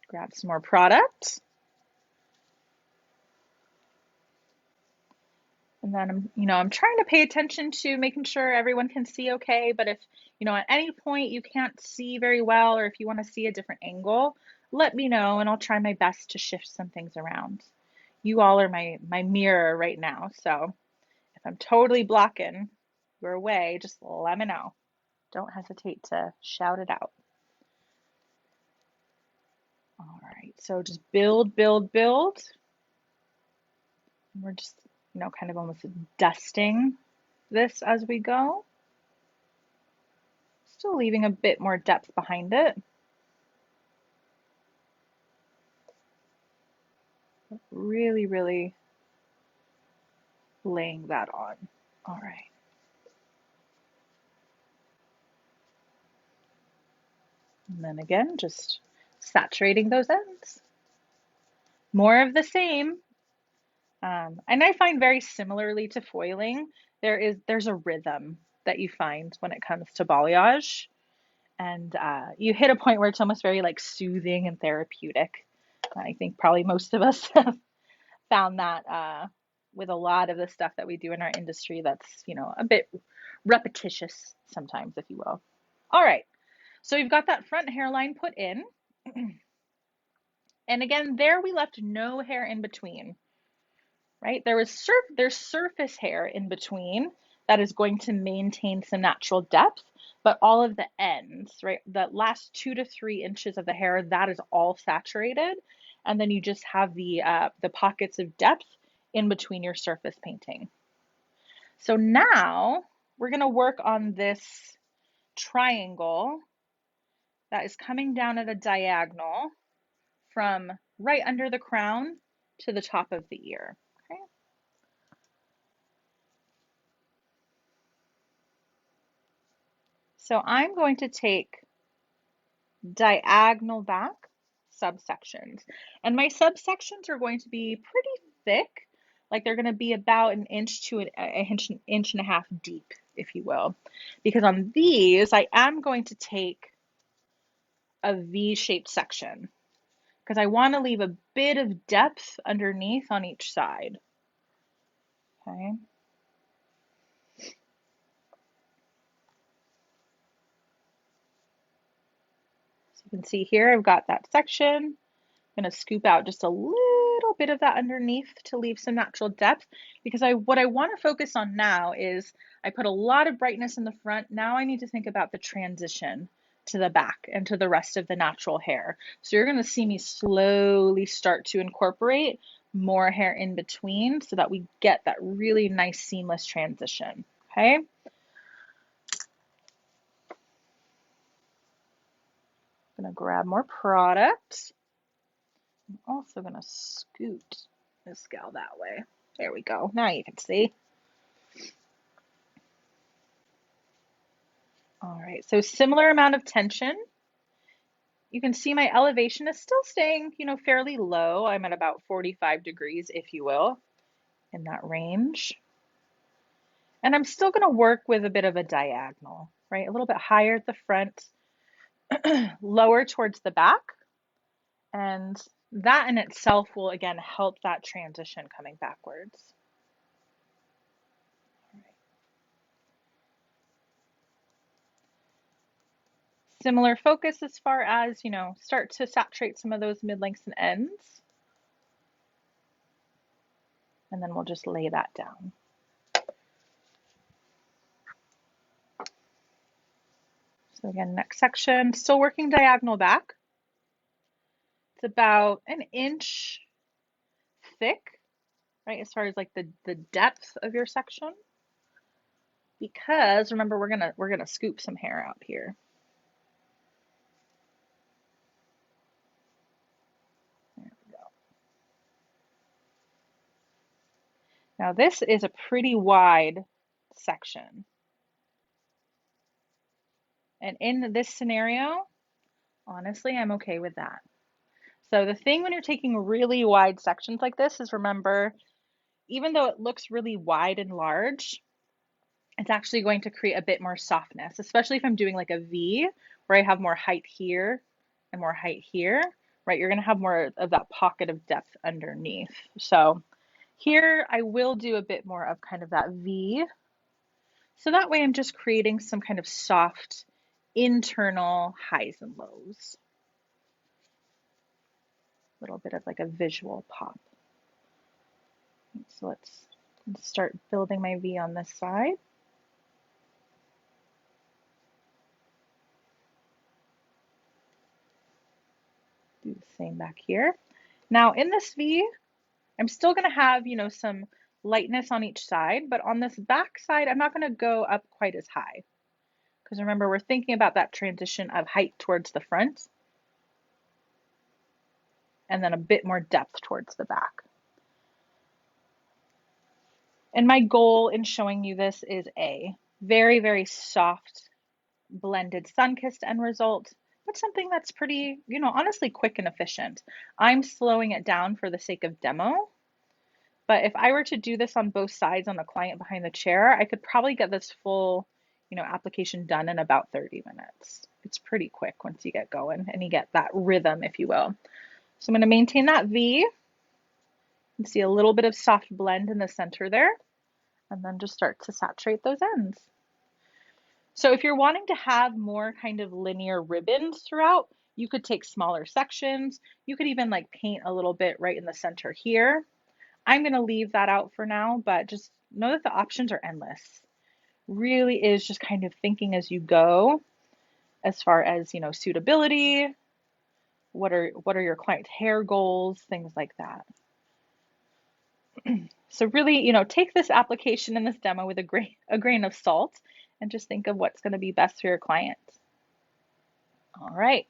Grab some more product. And then I'm trying to pay attention to making sure everyone can see okay, but if, at any point you can't see very well, or if you want to see a different angle, let me know and I'll try my best to shift some things around. You all are my mirror right now, so if I'm totally blocking your way, just let me know. Don't hesitate to shout it out. All right, so just build, build, build. And we're just, kind of almost dusting this as we go. Still leaving a bit more depth behind it. Really, really laying that on. All right. And then again, just saturating those ends. More of the same. And I find very similarly to foiling, there's a rhythm that you find when it comes to balayage. And you hit a point where it's almost very like soothing and therapeutic. I think probably most of us have found that with a lot of the stuff that we do in our industry that's, a bit repetitious sometimes, if you will. All right, So we've got that front hairline put in. And again, there we left no hair in between, right? There's surface hair in between that is going to maintain some natural depth, but all of the ends, right? The last 2 to 3 inches of the hair, that is all saturated. And then you just have the pockets of depth in between your surface painting. So now we're going to work on this triangle that is coming down at a diagonal from right under the crown to the top of the ear. Okay. So I'm going to take diagonal back subsections. And my subsections are going to be pretty thick, like they're going to be about an inch to an inch and a half deep, if you will. Because on these, I am going to take a V-shaped section because I want to leave a bit of depth underneath on each side. Okay. So you can see here, I've got that section. I'm going to scoop out just a little bit of that underneath to leave some natural depth because what I want to focus on now is I put a lot of brightness in the front. Now I need to think about the transition to the back and to the rest of the natural hair. So you're going to see me slowly start to incorporate more hair in between so that we get that really nice seamless transition. Okay. I'm going to grab more product. I'm also going to scoot this gal that way. There we go. Now you can see. All right, so similar amount of tension. You can see my elevation is still staying, fairly low. I'm at about 45 degrees, if you will, in that range. And I'm still going to work with a bit of a diagonal, right? A little bit higher at the front, lower towards the back. And that in itself will, again, help that transition coming backwards. Similar focus as far as, start to saturate some of those mid-lengths and ends. And then we'll just lay that down. So again, next section, still working diagonal back. It's about an inch thick, right, as far as like the depth of your section. Because remember, we're gonna scoop some hair out here. There we go. Now this is a pretty wide section. And in this scenario, honestly, I'm okay with that. So the thing when you're taking really wide sections like this is remember, even though it looks really wide and large, it's actually going to create a bit more softness, especially if I'm doing like a V where I have more height here and more height here, right? You're going to have more of that pocket of depth underneath. So here I will do a bit more of kind of that V. So that way I'm just creating some kind of soft internal highs and lows. A little bit of like a visual pop. So let's start building my V on this side. Do the same back here. Now in this V, I'm still going to have, some lightness on each side, but on this back side, I'm not going to go up quite as high. Because remember, we're thinking about that transition of height towards the front and then a bit more depth towards the back. And my goal in showing you this is a very, very soft blended sun-kissed end result, but something that's pretty, honestly quick and efficient. I'm slowing it down for the sake of demo, but if I were to do this on both sides on the client behind the chair, I could probably get this full, application done in about 30 minutes. It's pretty quick once you get going and you get that rhythm, if you will. So I'm going to maintain that V. You can see a little bit of soft blend in the center there, and then just start to saturate those ends. So if you're wanting to have more kind of linear ribbons throughout, you could take smaller sections. You could even like paint a little bit right in the center here. I'm going to leave that out for now, but just know that the options are endless. Really is just kind of thinking as you go as far as, suitability, what are your client's hair goals, things like that. So really, take this application and this demo with a grain of salt and just think of what's going to be best for your client. All right.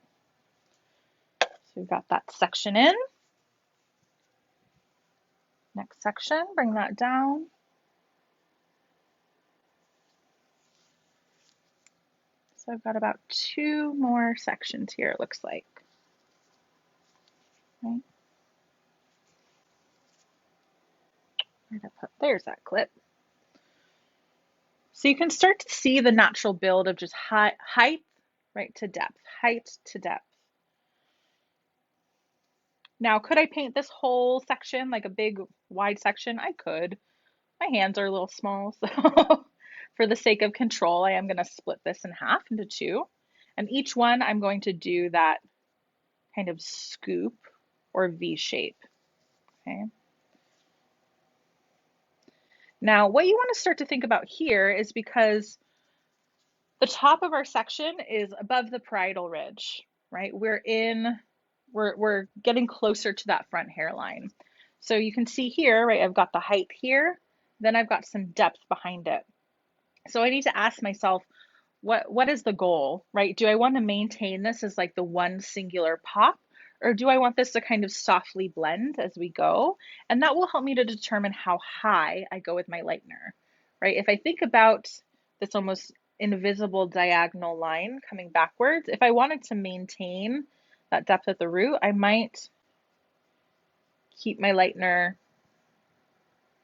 So we've got that section in. Next section, bring that down. So I've got about 2 more sections here, it looks like. Right. There's that clip. So you can start to see the natural build of just height, right, to depth, height to depth. Now, could I paint this whole section, like a big wide section? I could. My hands are a little small, so for the sake of control, I am going to split this in half into 2. And each one I'm going to do that kind of scoop or V shape. Okay. Now, what you want to start to think about here is because the top of our section is above the parietal ridge, right? We're getting closer to that front hairline. So you can see here, right, I've got the height here, then I've got some depth behind it. So I need to ask myself, what is the goal, right? Do I want to maintain this as like the one singular pop, or do I want this to kind of softly blend as we go? And that will help me to determine how high I go with my lightener, right? If I think about this almost invisible diagonal line coming backwards, if I wanted to maintain that depth at the root, I might keep my lightener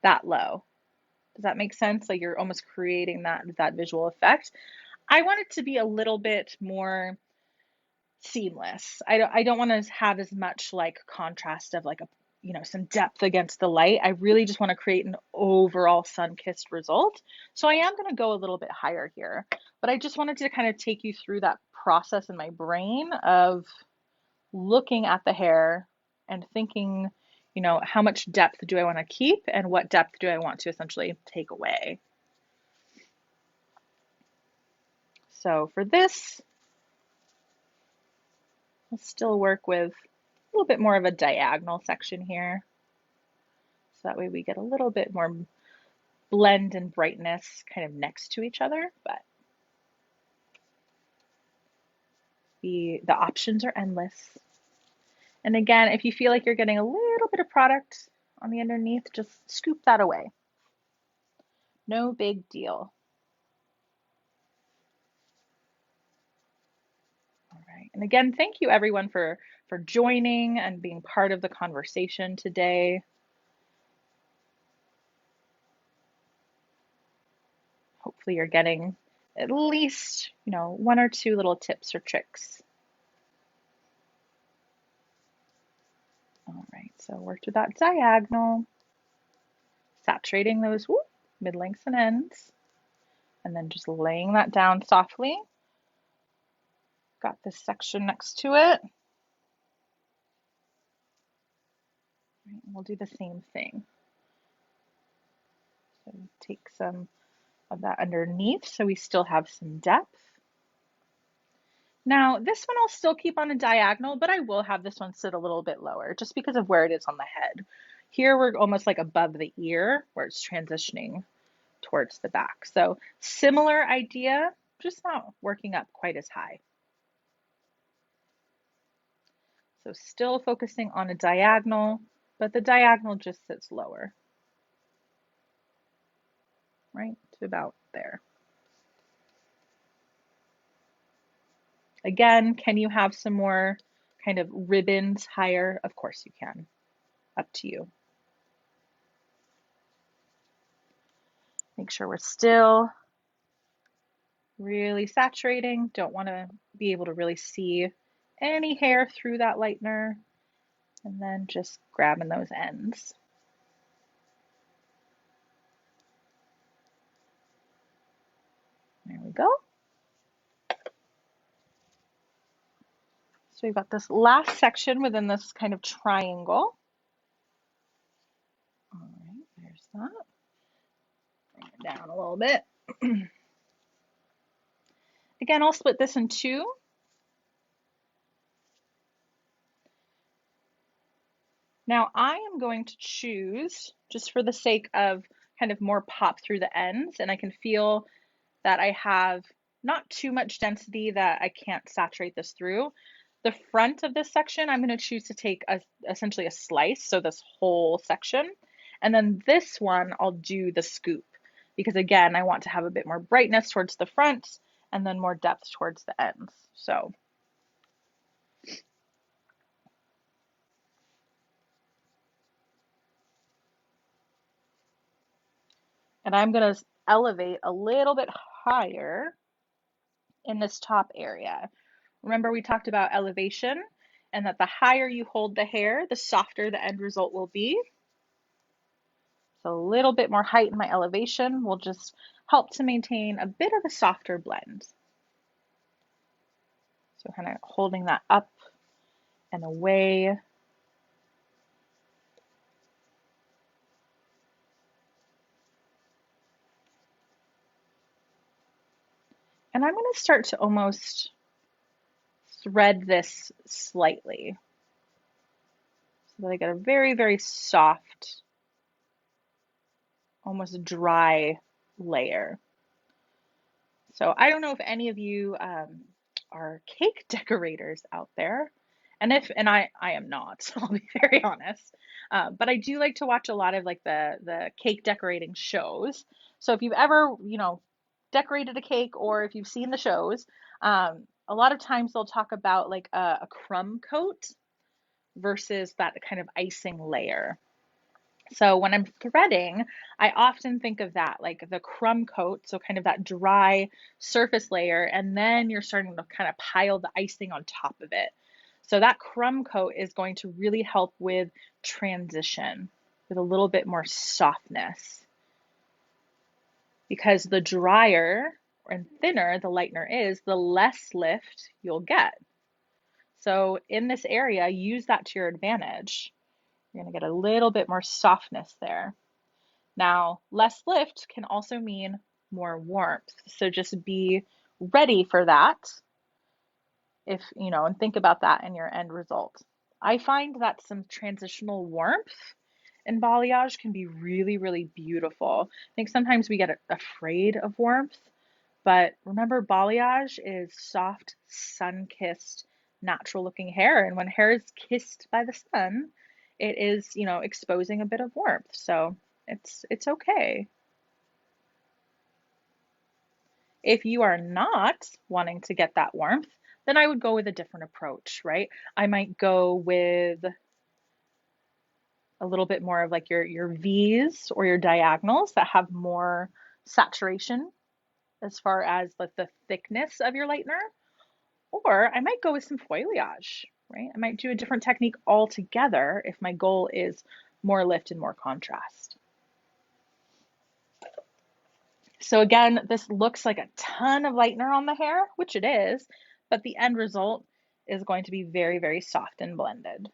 that low. Does that make sense? Like you're almost creating that visual effect. I want it to be a little bit more seamless. I don't want to have as much like contrast of like some depth against the light. I really just want to create an overall sun-kissed result. So I am going to go a little bit higher here, but I just wanted to kind of take you through that process in my brain of looking at the hair and thinking, how much depth do I want to keep and what depth do I want to essentially take away. So for this, we'll still work with a little bit more of a diagonal section here. So that way we get a little bit more blend and brightness kind of next to each other, but the options are endless. And again, if you feel like you're getting a little bit of product on the underneath, just scoop that away. No big deal. All right. And again, thank you everyone for joining and being part of the conversation today. Hopefully you're getting at least, 1 or 2 little tips or tricks. All right, so worked with that diagonal, saturating those mid lengths and ends, and then just laying that down softly. Got this section next to it. Right, and we'll do the same thing. So take some of that underneath so we still have some depth. Now, this one I'll still keep on a diagonal, but I will have this one sit a little bit lower just because of where it is on the head. Here we're almost like above the ear where it's transitioning towards the back. So similar idea, just not working up quite as high. So still focusing on a diagonal, but the diagonal just sits lower, right, to about there. Again, can you have some more kind of ribbons higher? Of course you can, up to you. Make sure we're still really saturating. Don't want to be able to really see any hair through that lightener. And then just grabbing those ends. There we go. So we've got this last section within this kind of triangle. All right, there's that. Bring it down a little bit. Again, I'll split this in two. Now I am going to choose, just for the sake of kind of more pop through the ends, and I can feel that I have not too much density that I can't saturate this through. The front of this section, I'm going to choose to take essentially a slice, so this whole section. And then this one, I'll do the scoop, because again, I want to have a bit more brightness towards the front and then more depth towards the ends. So and I'm going to elevate a little bit higher in this top area. Remember, we talked about elevation and that the higher you hold the hair, the softer the end result will be. So a little bit more height in my elevation will just help to maintain a bit of a softer blend. So kind of holding that up and away. And I'm going to start to almost thread this slightly so that I get a very, very soft, almost dry layer. So I don't know if any of you are cake decorators out there. And I am not, I'll be very honest. But I do like to watch a lot of like the cake decorating shows. So if you've ever, decorated a cake or if you've seen the shows, a lot of times they'll talk about like a crumb coat versus that kind of icing layer. So when I'm threading, I often think of that, like the crumb coat, so kind of that dry surface layer, and then you're starting to kind of pile the icing on top of it. So that crumb coat is going to really help with transition, with a little bit more softness. Because the drier and thinner the lightener is, the less lift you'll get. So in this area, use that to your advantage. You're going to get a little bit more softness there. Now, less lift can also mean more warmth. So just be ready for that and think about that in your end result. I find that some transitional warmth in balayage can be really, really beautiful. I think sometimes we get afraid of warmth, but remember, balayage is soft, sun-kissed, natural-looking hair. And when hair is kissed by the sun, it is, exposing a bit of warmth. So it's okay. If you are not wanting to get that warmth, then I would go with a different approach, right? I might go with a little bit more of like your V's or your diagonals that have more saturation as far as like the thickness of your lightener. Or I might go with some foliage, right? I might do a different technique altogether if my goal is more lift and more contrast. So again, this looks like a ton of lightener on the hair, which it is, but the end result is going to be very, very soft and blended.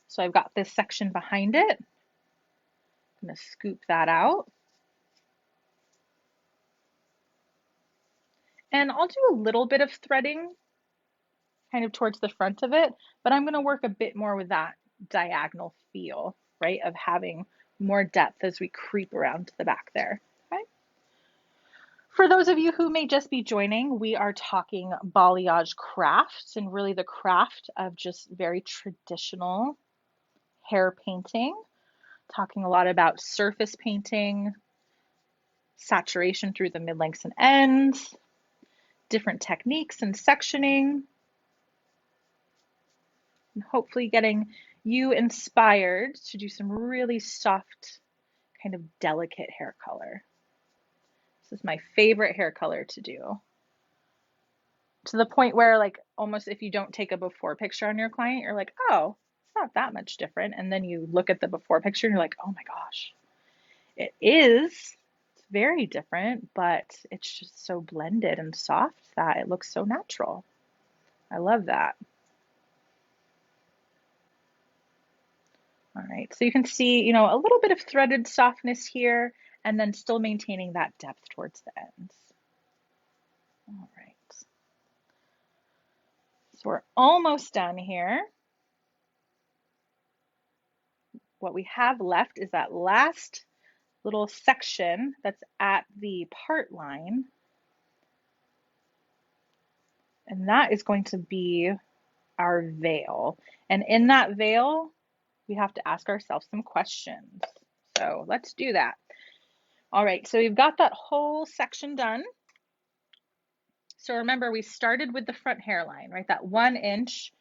So I've got this section behind it. I'm going to scoop that out. And I'll do a little bit of threading kind of towards the front of it, but I'm going to work a bit more with that diagonal feel, right, of having more depth as we creep around to the back there. Okay. For those of you who may just be joining, we are talking balayage crafts and really the craft of just very traditional hair painting, talking a lot about surface painting, saturation through the mid-lengths and ends, different techniques and sectioning, and hopefully getting you inspired to do some really soft, kind of delicate hair color. This is my favorite hair color to do. To the point where like almost if you don't take a before picture on your client, you're like, oh, it's not that much different. And then you look at the before picture and you're like, oh my gosh, it is. It's very different, but it's just so blended and soft that it looks so natural. I love that. All right, so you can see, a little bit of threaded softness here, and then still maintaining that depth towards the ends. All right, so we're almost done here. What we have left is that last little section that's at the part line, and that is going to be our veil. And in that veil, we have to ask ourselves some questions. So let's do that. All right, so we've got that whole section done. So remember, we started with the front hairline, right? That 1 inch,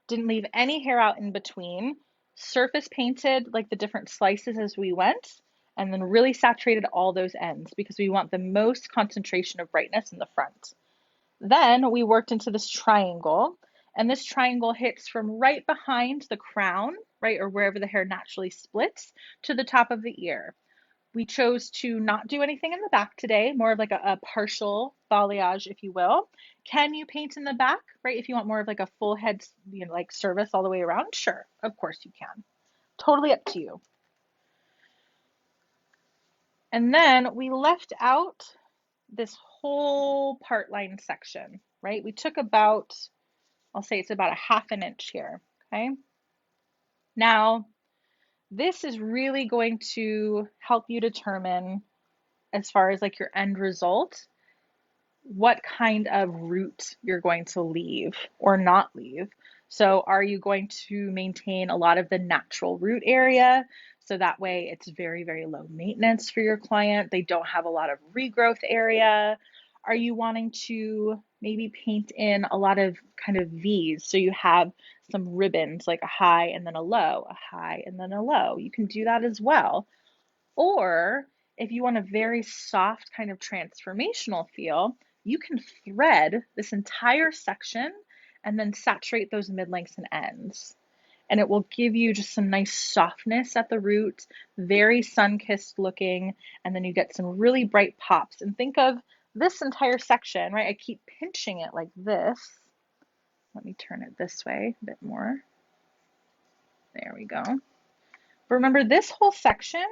didn't leave any hair out in between, surface painted like the different slices as we went, and then really saturated all those ends because we want the most concentration of brightness in the front. Then we worked into this triangle, and this triangle hits from right behind the crown, right, or wherever the hair naturally splits, to the top of the ear. We chose to not do anything in the back today, more of like a partial balayage, if you will. Can you paint in the back, right? If you want more of like a full head, like service all the way around, sure, of course you can. Totally up to you. And then we left out this whole part line section, right? We took about, I'll say it's about a 1/2 inch here, okay? Now, this is really going to help you determine, as far as like your end result, what kind of root you're going to leave or not leave. So are you going to maintain a lot of the natural root area? So that way it's very, very low maintenance for your client. They don't have a lot of regrowth area. Are you wanting to maybe paint in a lot of kind of V's? So you have some ribbons, like a high and then a low, a high and then a low. You can do that as well. Or if you want a very soft kind of transformational feel, you can thread this entire section and then saturate those mid lengths and ends. And it will give you just some nice softness at the root, very sun-kissed looking, and then you get some really bright pops. And think of this entire section, right? I keep pinching it like this. Let me turn it this way a bit more. There we go. But remember, this whole section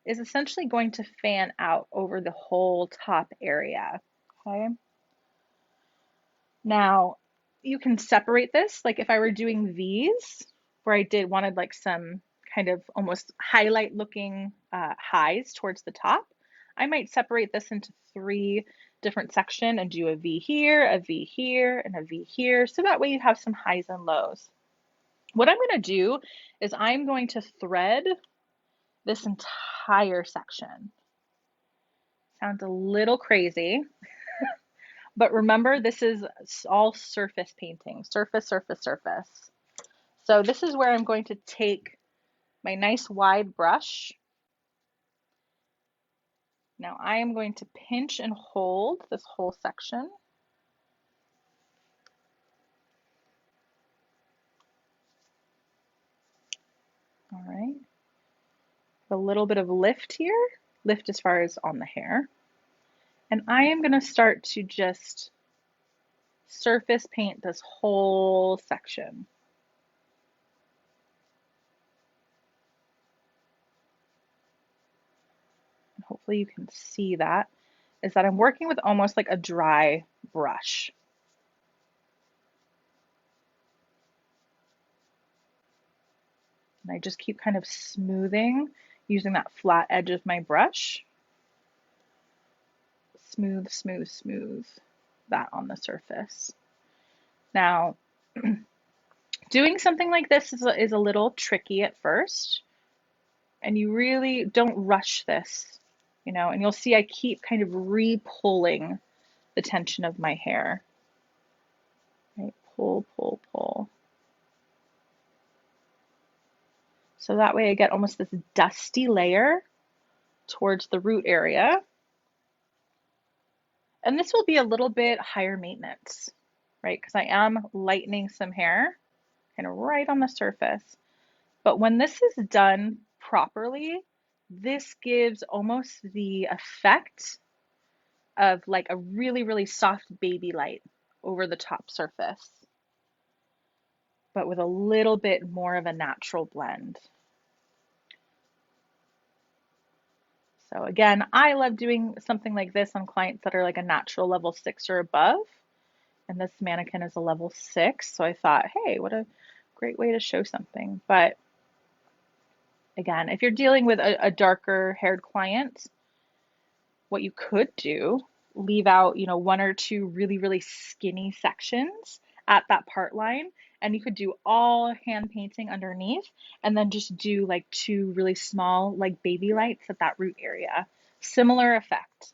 is essentially going to fan out over the whole top area, okay? Now, you can separate this, like if I were doing these, where I wanted like some kind of almost highlight looking highs towards the top, I might separate this into 3 different sections and do a V here, a V here, and a V here, so that way you have some highs and lows. What I'm going to do is I'm going to thread this entire section. Sounds a little crazy, but remember, this is all surface painting, surface, surface, surface. So this is where I'm going to take my nice wide brush. Now I am going to pinch and hold this whole section. All right. A little bit of lift here, lift as far as on the hair. And I am going to start to just surface paint this whole section. And hopefully you can see that, is that I'm working with almost like a dry brush. And I just keep kind of smoothing using that flat edge of my brush. Smooth, smooth, smooth that on the surface. Now, doing something like this is a little tricky at first, and you really don't rush this, and you'll see I keep kind of re-pulling the tension of my hair. Right? Pull, pull, pull. So that way I get almost this dusty layer towards the root area. And this will be a little bit higher maintenance, right? Because I am lightening some hair kind of right on the surface. But when this is done properly, this gives almost the effect of like a really, really soft baby light over the top surface. but with a little bit more of a natural blend. So again, I love doing something like this on clients that are like a natural level 6 or above. And this mannequin is a level 6. So I thought, hey, what a great way to show something. But again, if you're dealing with a darker haired client, what you could do, leave out, one or two really, really skinny sections at that part line. And you could do all hand painting underneath and then just do like two really small, like baby lights at that root area. Similar effect,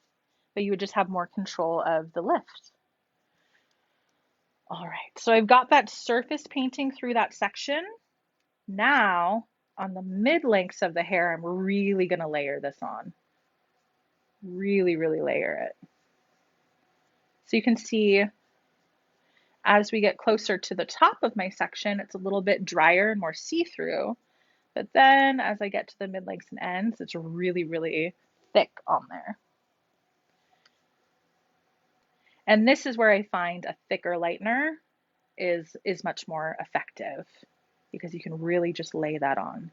but you would just have more control of the lift. All right, so I've got that surface painting through that section. Now, on the mid lengths of the hair, I'm really going to layer this on. Really, really layer it. So you can see as we get closer to the top of my section, it's a little bit drier and more see-through. But then as I get to the mid lengths and ends, it's really, really thick on there. And this is where I find a thicker lightener is much more effective because you can really just lay that on.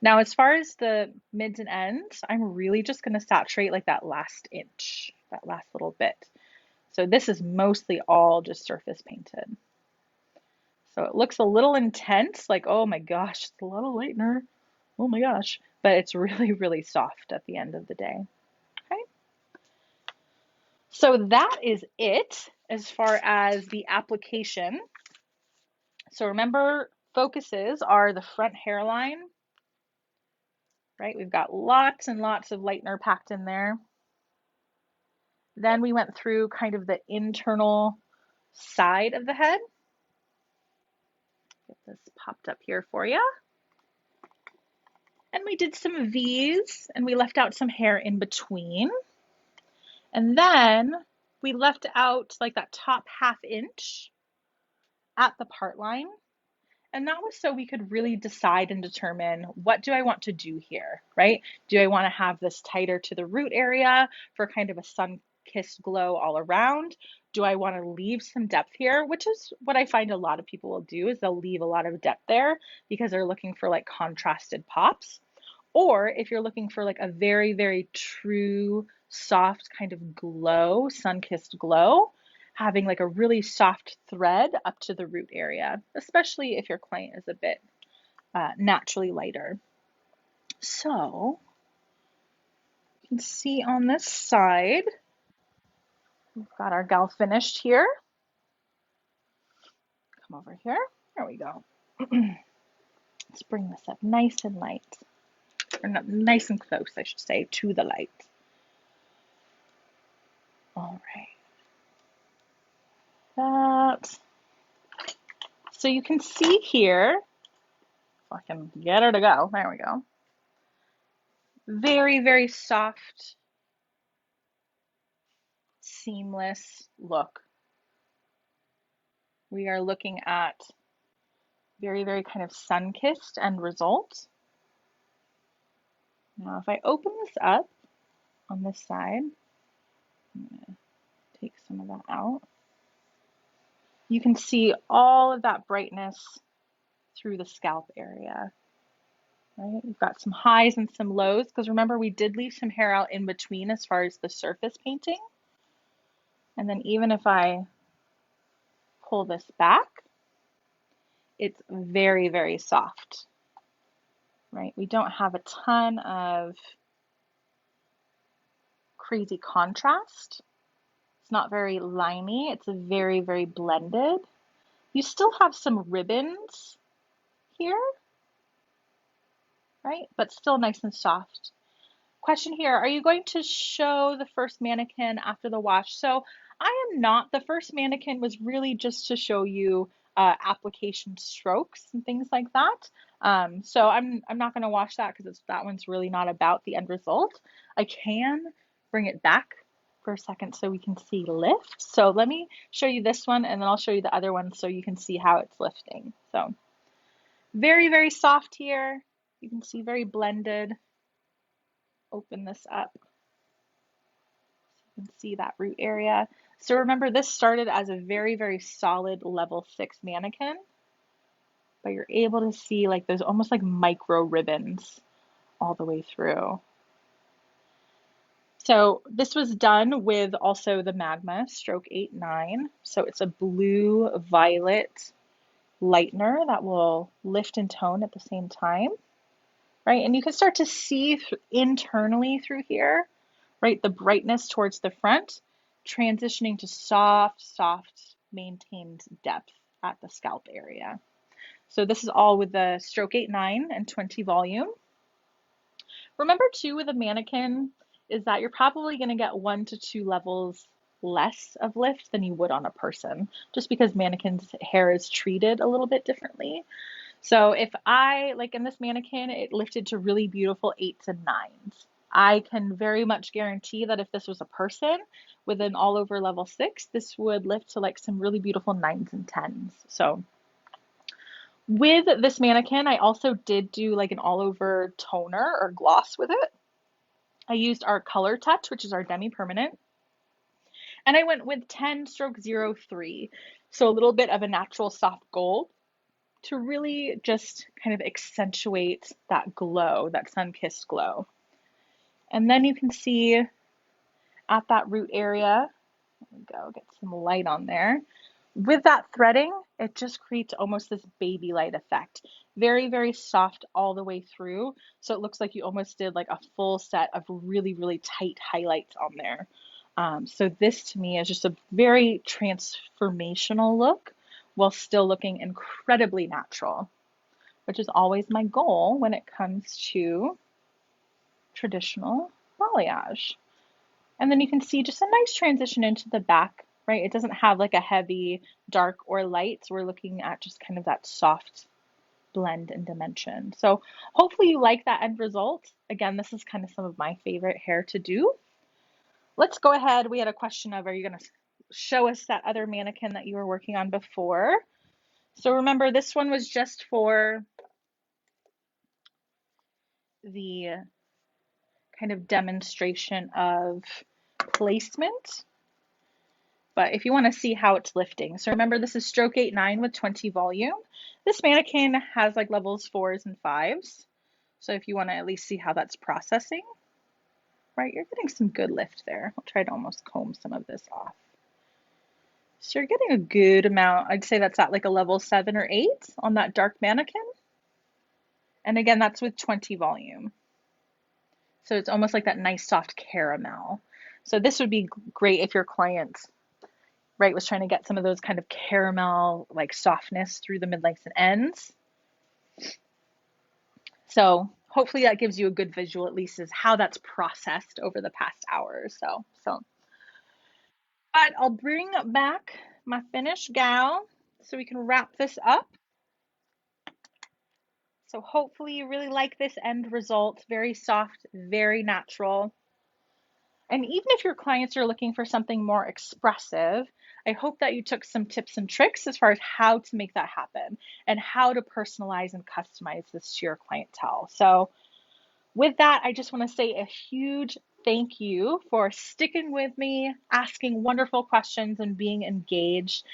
Now, as far as the mids and ends, I'm really just going to saturate like that last inch, that last little bit. So this is mostly all just surface painted. So it looks a little intense, like, oh my gosh, it's a lot of lightener. Oh my gosh. But it's really, really soft at the end of the day. Okay. So that is it as far as the application. So remember, focuses are the front hairline, right? We've got lots and lots of lightener packed in there. Then we went through kind of the internal side of the head. Get this popped up here for you. And we did some V's and we left out some hair in between. And then we left out like that top ½ inch at the part line. And that was so we could really decide and determine, what do I want to do here, right? Do I want to have this tighter to the root area for kind of a sun-kissed glow all around? Do I want to leave some depth here? Which is what I find a lot of people will do, is they'll leave a lot of depth there because they're looking for like contrasted pops. Or if you're looking for like a very, very true, soft kind of glow, sun-kissed glow, having like a really soft thread up to the root area, especially if your client is a bit naturally lighter. So you can see on this side, we've got our gal finished here. Come over here. There we go. Let's bring this up nice and light, or not, nice and close, I should say, to the light. All right. That. So you can see here, if I can get her to go, there we go. Very, very soft, seamless look. We are looking at very, very kind of sun-kissed end result. Now, if I open this up on this side, I'm going to take some of that out. You can see all of that brightness through the scalp area. Right? We've got some highs and some lows, because remember, we did leave some hair out in between as far as the surface painting. And then even if I pull this back, it's very, very soft, right? We don't have a ton of crazy contrast. It's not very liney. It's very, very blended. You still have some ribbons here, right? But still nice and soft. Question here, are you going to show the first mannequin after the wash? So I am not. The first mannequin was really just to show you application strokes and things like that. So I'm not going to wash that because that one's really not about the end result. I can bring it back for a second so we can see lift. So let me show you this one and then I'll show you the other one so you can see how it's lifting. So very, very soft here. You can see very blended. Open this up so you can see that root area. So remember, this started as a very, very solid level 6 mannequin. but you're able to see like those almost like micro ribbons all the way through. So this was done with also the Magma Stroke 8-9. So it's a blue violet lightener that will lift and tone at the same time, right? And you can start to see internally through here, right? The brightness towards the front, transitioning to soft, soft, maintained depth at the scalp area. So this is all with the Stroke 8-9 and 20 volume. Remember too with a mannequin is that you're probably going to get 1 to 2 levels less of lift than you would on a person, just because mannequin's hair is treated a little bit differently. So if I, like in this mannequin, it lifted to really beautiful 8s and 9s. I can very much guarantee that if this was a person with an all over level 6, this would lift to like some really beautiful 9s and 10s. So with this mannequin, I also did do like an all over toner or gloss with it. I used our Color Touch, which is our demi-permanent, and I went with 10 stroke 03. So a little bit of a natural soft gold to really just kind of accentuate that glow, that sun-kissed glow. And then you can see at that root area, there we go, get some light on there. With that threading, it just creates almost this baby light effect. Very, very soft all the way through. So it looks like you almost did like a full set of really, really tight highlights on there. So this to me is just a very transformational look while still looking incredibly natural, which is always my goal when it comes to traditional balayage. And then you can see just a nice transition into the back, right? It doesn't have like a heavy dark or light. So we're looking at just kind of that soft blend and dimension. So hopefully you like that end result. Again, this is kind of some of my favorite hair to do. Let's go ahead. We had a question of, are you going to show us that other mannequin that you were working on before? So remember, this one was just for the kind of demonstration of placement. But if you want to see how it's lifting, so remember this is stroke 8-9 with 20 volume. This mannequin has like levels 4s and 5s. So if you want to at least see how that's processing, right, you're getting some good lift there. I'll try to almost comb some of this off. So you're getting a good amount. I'd say that's at like a level 7 or 8 on that dark mannequin. And again, that's with 20 volume. So it's almost like that nice soft caramel. So this would be great if your client, right, was trying to get some of those kind of caramel like softness through the midlengths and ends. So hopefully that gives you a good visual at least as how that's processed over the past hour or so. But I'll bring back my finished gown so we can wrap this up. So hopefully you really like this end result. Very soft, very natural. And even if your clients are looking for something more expressive, I hope that you took some tips and tricks as far as how to make that happen and how to personalize and customize this to your clientele. So with that, I just want to say a huge thank you for sticking with me, asking wonderful questions, and being engaged.